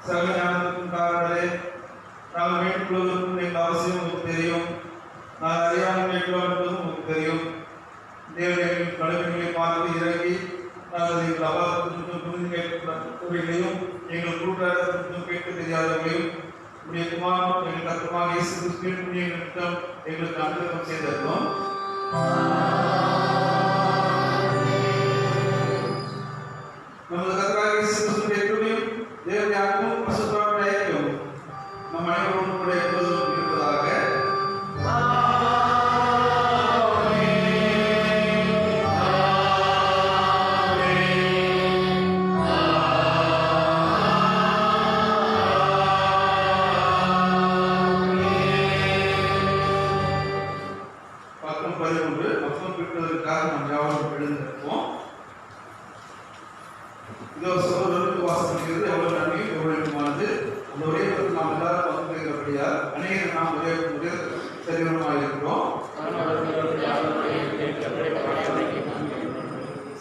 சகல ஞானத்திற்கும் காரணரே, நாங்கள் மேற்கொள்வதற்கும் எங்கள் அவசியம் உங்களுக்கு தெரியும். நாங்கள் அறியாமல் மேற்கொள்வோம் என்பதும் உங்களுக்கு தெரியும். தேவனையும் கடவுள்களை பார்த்து இறங்கி நாங்கள் எங்கள் அபாரத்திற்கும் புரிந்து கேட்கக்கூடியவர்களையும் எங்கள் கூட்டாளர்களுக்கும் கேட்க தெரியாதவர்களையும் உடைய குமாரனும் எங்கள் கர்த்தருமாகிய இயேசு கிறிஸ்துவின் புண்ணிய நிமித்தம் எங்களுக்கு அனுகிரகம் செய்திருக்கிறோம். நமது கர்த்தராகிய இயேசு கிறிஸ்துவின் கிருபையும் தேவனுடைய அன்பும் பரிசுத்தவான்களுடைய ஐக்கியமும் நம் அனைவரோடும் கூட எப்பொழுதும் இருப்பதாக. பக்கம் 13 பக்கம் பிடிப்பதற்காக நாம் யாவரும் எழுந்திருப்போம். இதோ சகோதரருக்கு வாசப்படுகிறது எவ்வளவு நன்மை எவ்வளவுமானது. அந்த ஒரே நாம் எல்லாரும் பங்குபெறுகிறபடியால் அநேகர் நாம் ஒரே சரீரமாக இருக்கிறோம்.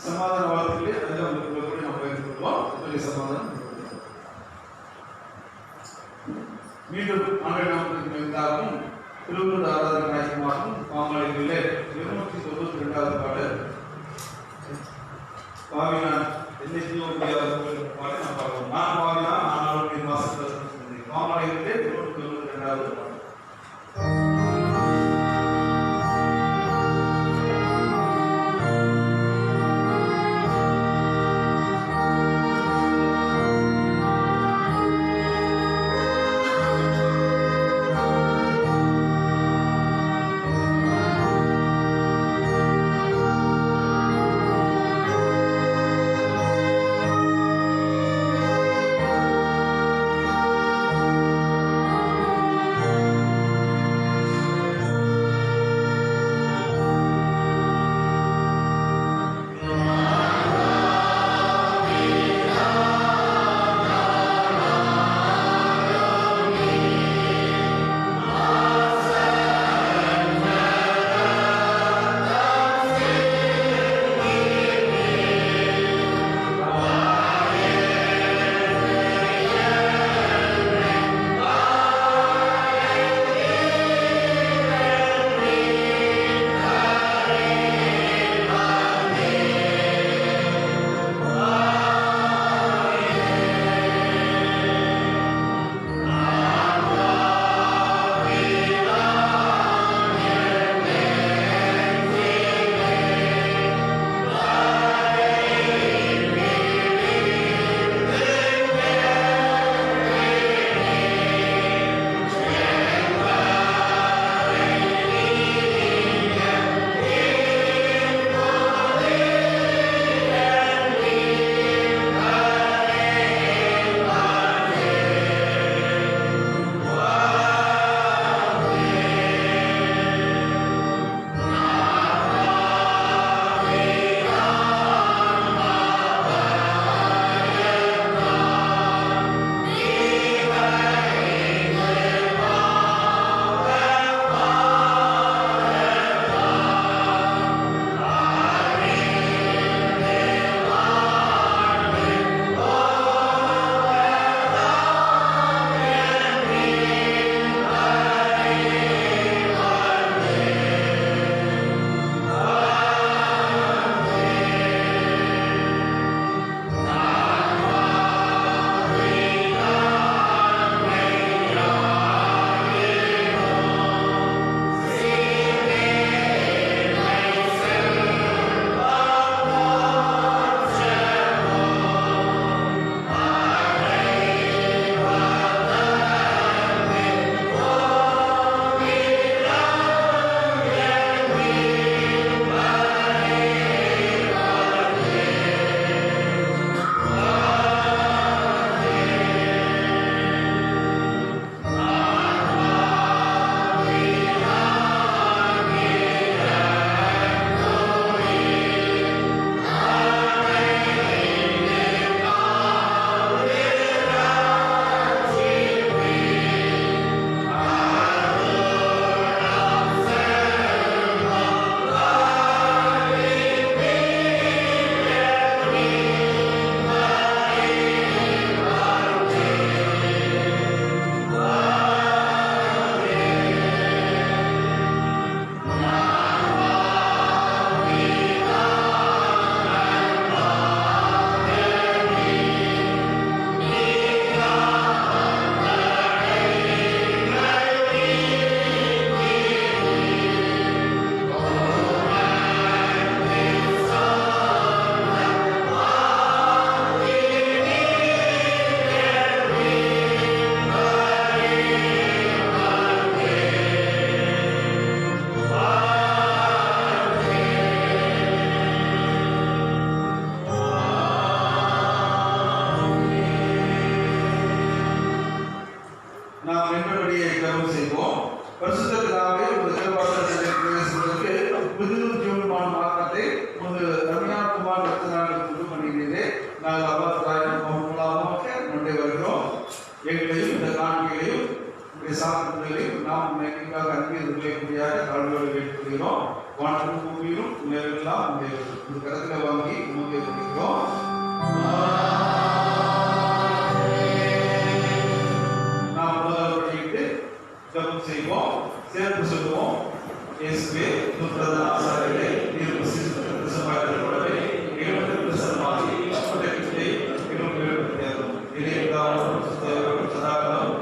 சமாதான வாழ்க்கையிலே அதில் உங்களுக்கு நாம் பகிர்ந்துள்ளோம். சமாதானம் மீண்டும் ஆண்டு நாமத்திற்கு இருந்தாலும் திருவிழா ஆராதனை நாயகமாகும் பாமாளிகளிலே 292வது பாடல் பாவினான் என்னைக்கும் பாடல் நாம் பார்க்கிறோம். நான் பாவினான் ஆனால் மாசத்தில் பாமாளிகளிலே 292வது பாடல். வார்த்தைக்காக அன்பு உங்களுடைய தாழ்வுகளை வைத்துக்கிறோம். வானத்திலும் பூமியிலும் உண்மையெல்லாம் இந்த கருத்துல வாங்கி உண்மையை கொடுக்கிறோம். நாம் முதல் படிக்கிட்டு ஜபம் செய்வோம். சேர்த்து சொல்லுவோம். இயேசுவே புத்திரன் ஆசாரியே நீர் பிரசமாயிரத்தோடவே எங்களுக்கு பிரசமாகி அப்படத்தை இன்னும் வெளிப்படுத்தியதும் இளையதாவும் சதாகாலம்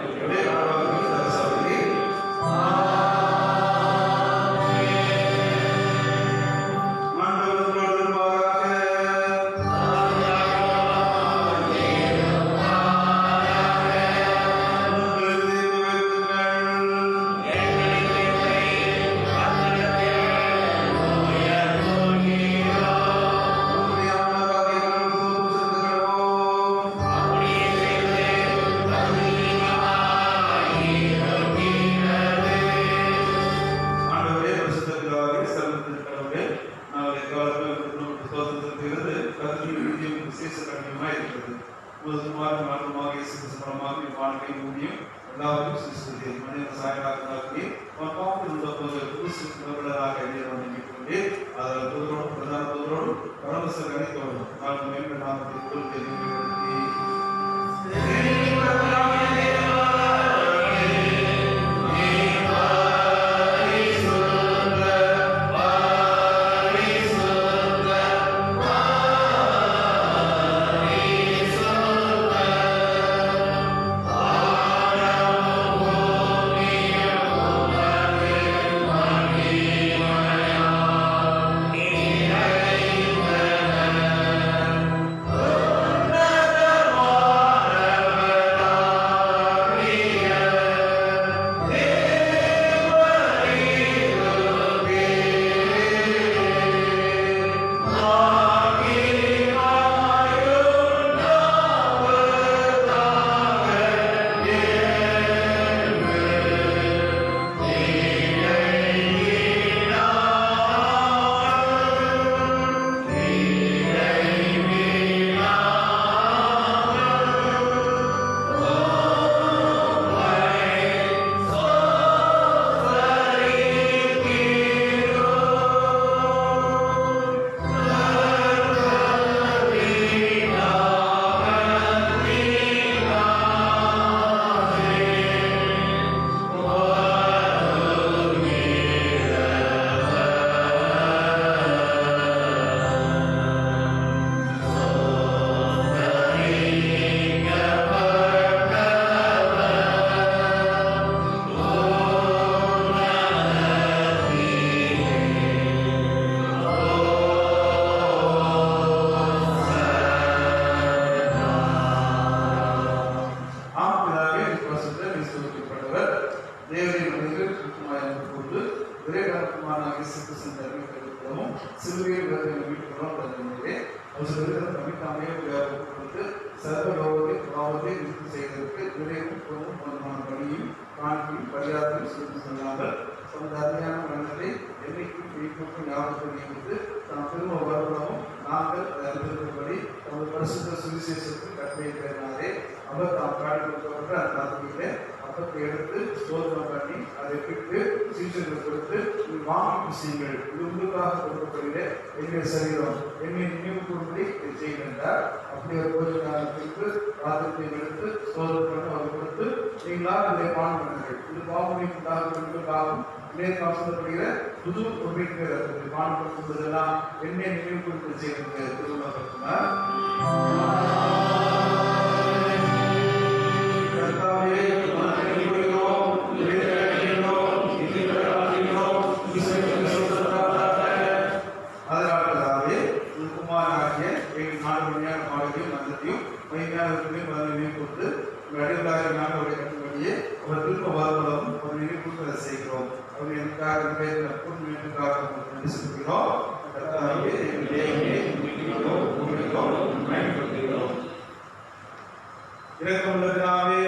புது பாடுபடுத்துவதெல்லாம் என்னை நினைவு குறித்து செய்கிறது அதனாலே குமாராகிய எங்கள் நாடுமையான பாடலையும் மந்தத்தையும் மைஞானத்தையும் நினைவு கொடுத்து அடிவராக நாடுடைய கட்டுப்படியே அவர் திரும்ப வாழ்வதும் ஒரு நினைவு கொடுத்து செய்கிறோம். அவர் எனக்காக நன்றி சொல்கிறோம். இரக்கமுள்ளதாவே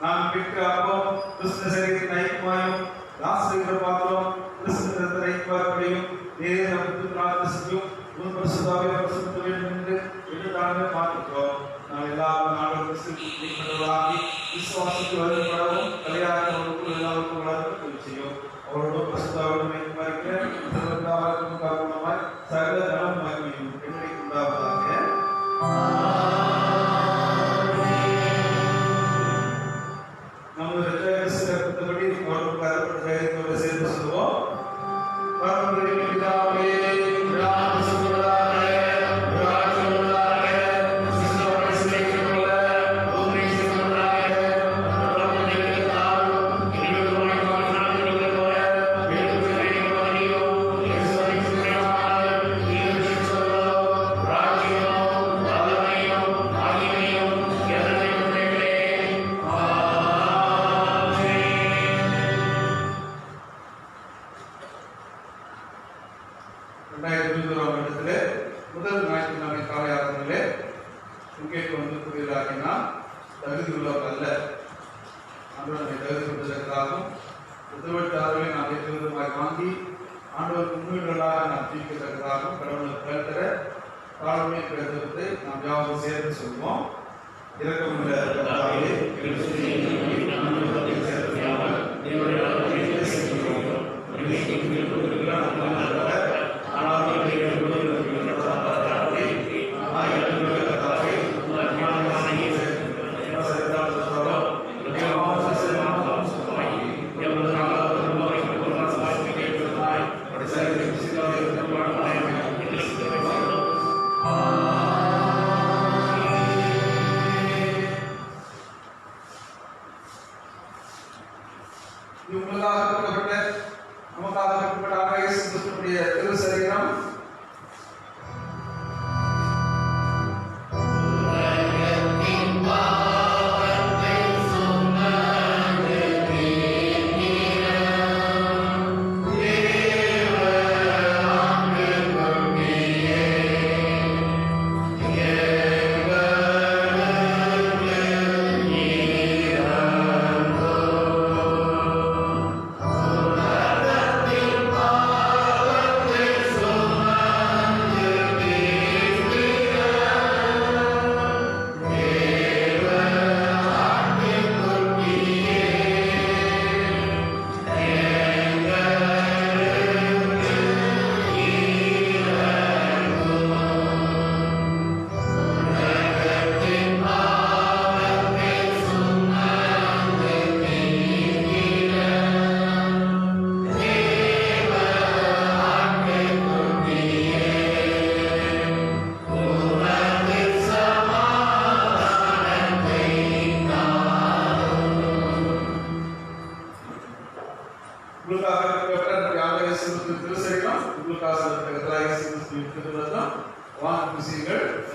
நாம் பெற்ற அப்பம் கிறிஸ்து சரீரத்தின் ஐக்கியமாயும் ராசிக்கிற பாத்திரம் கிறிஸ்து ரத்த ஐக்கியமாயும் நேரே நமக்கு பிரார்த்திக்கும் உன் பரிசுத்தாவே பரிசுத்த வேண்டும் என்று எதிர்த்தாங்க மாற்றுகிறோம். நாம் எல்லா நாளும் கிறிஸ்துவாகி விசுவாசத்தில் வழிபடவும் கலையாக எல்லாருக்கும் வளர்க்க செய்யும். அவரோடும் பரிசுத்தாவோடும் காரணமாய் சகல நலம் மகிமையும் என்னைக்கு உண்டாவதாக. நமது இரட்சகர்த்தபடி அவருக்கு அருளப்பட்ட தைரியத்தோடு சேர்ந்து சொல்லுவோம். பரமபிதாவே, பிதாவே, முதல் ஞாயிற்றுக்கிழமை காலை ஆரம்பத்திலே இங்கேக்கு வந்து கூறியதாக நாம் தகுதி உள்ளவர் அல்ல. ஆண்டவர் நம்மை தகுதி கொண்டதற்காகவும் உத்தரவிட்டார்களே நாம் ஏற்றுவதுமாய் வாங்கி ஆண்டவருக்கு முன்னுடலாக நாம் தீர்க்கத்தக்கதாகவும் கடவுளுக்கு கல்தர காலமே கிடைத்ததை நாம் யாவும் சேர்ந்து சொல்வோம். இறக்கமுள்ள கர்த்தாவே, நமக்காக கட்டப்பட்ட இயேசு கிறிஸ்துவினுடைய திரு சரீரம்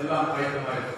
எல்லாம் பயணமாயிருக்கு.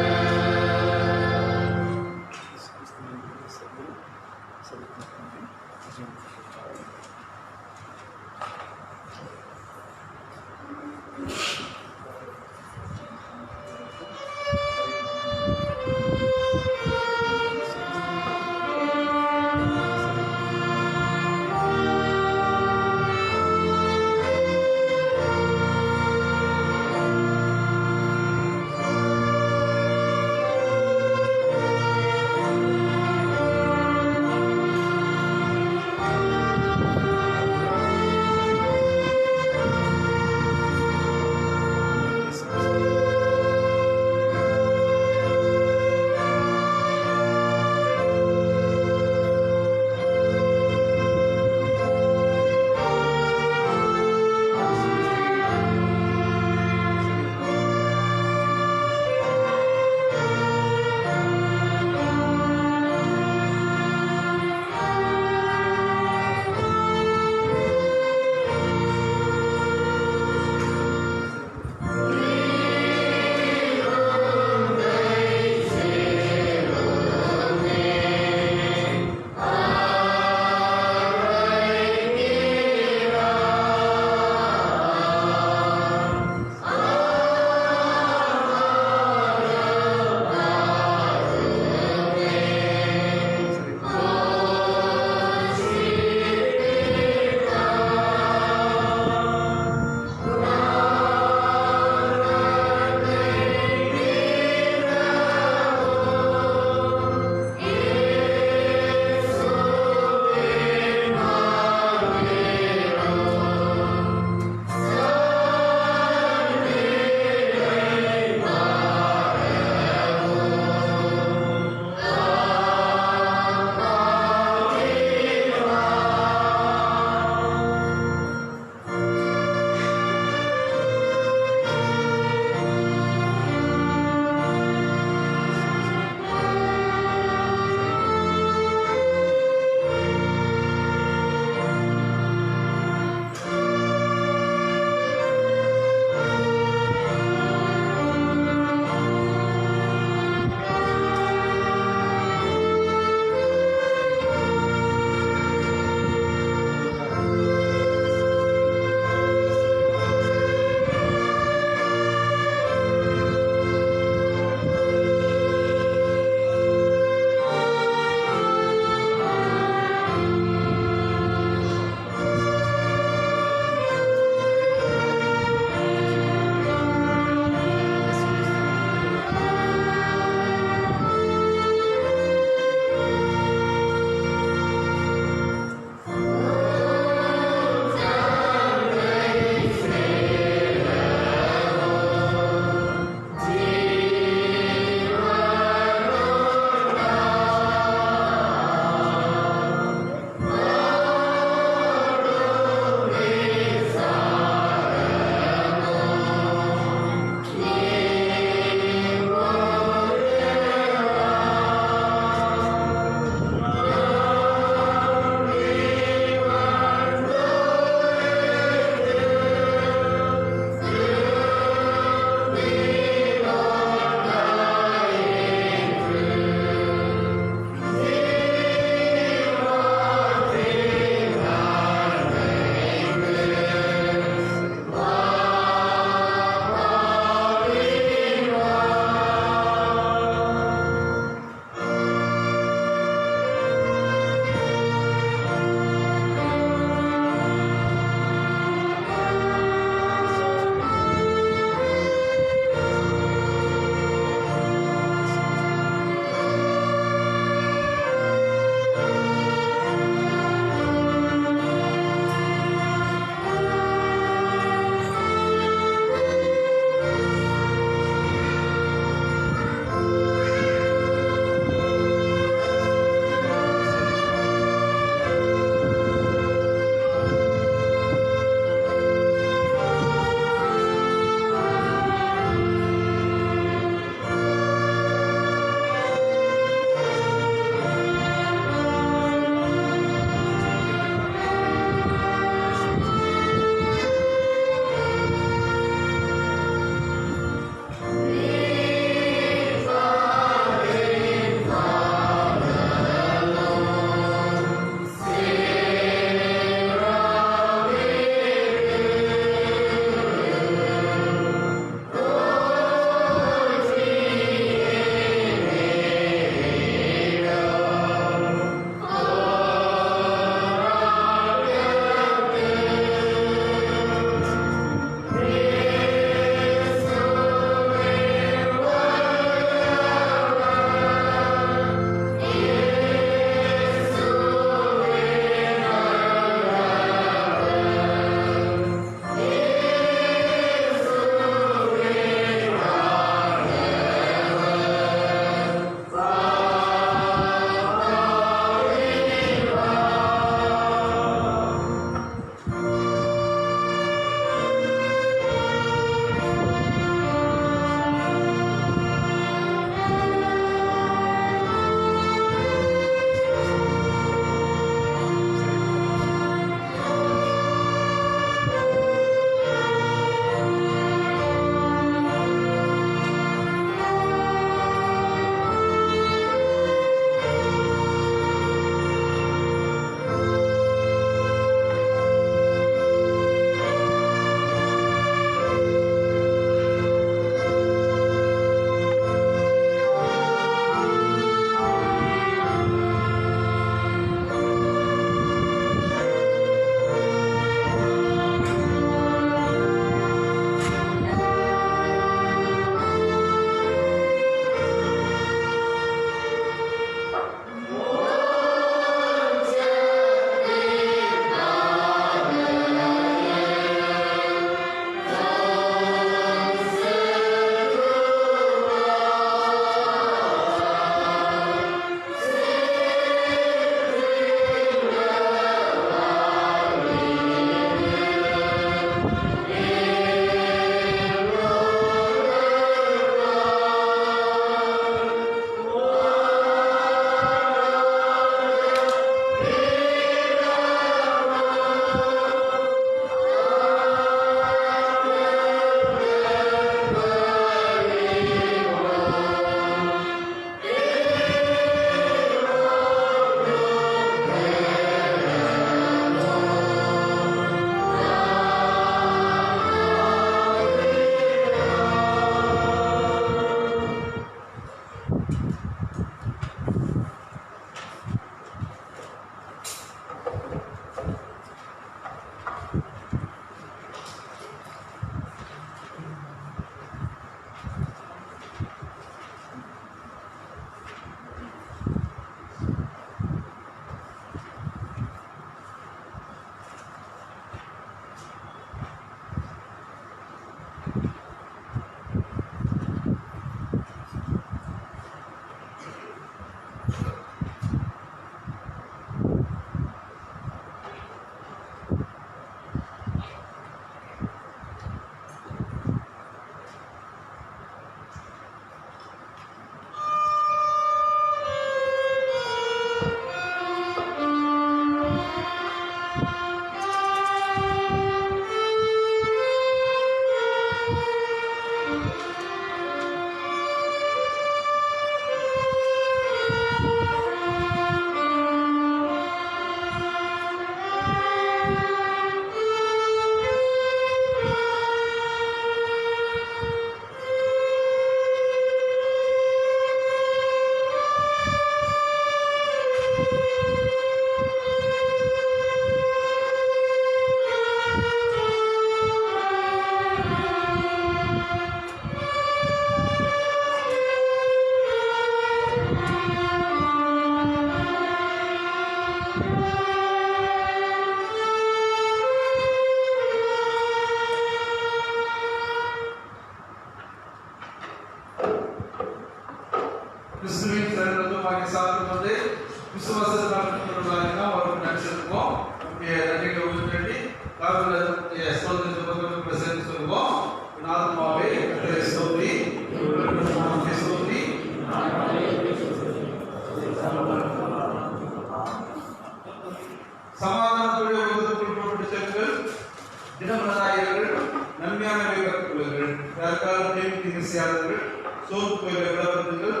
செய்யாதீர்கள், நன்மையானவை கற்றுக் கொள்ளுங்கள். யாருக்காக தீமை செய்யாதீர்கள், சோர்ந்து போய் விளப்படுங்கள்,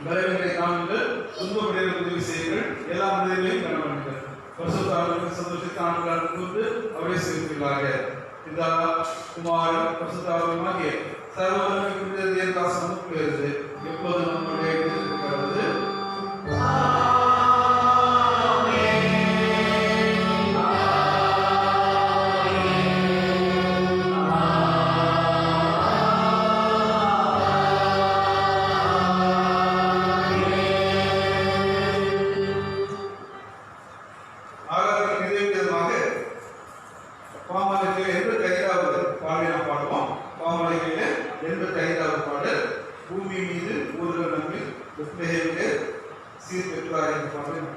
பலவீனத்தை காணுங்கள், துன்பமுடையவர்களுக்கு உதவி செய்யுங்கள், எல்லா மனிதர்களையும் கனவனுங்கள். பரிசுத்தாவின் சந்தோஷத்தை ஆண்டுகளாக கூர்ந்து அவரே செய்வீர்களாக. பிதா குமாரன் பரிசுத்தாவியமாகிய சர்வவல்லமையுள்ள தாசனுக்கு பேருது எப்போது நம்முடைய இருக்கிறது. பூமி மீது ஊர்கள் நம்மில் சீர் பெற்றார் என்ற பாடல்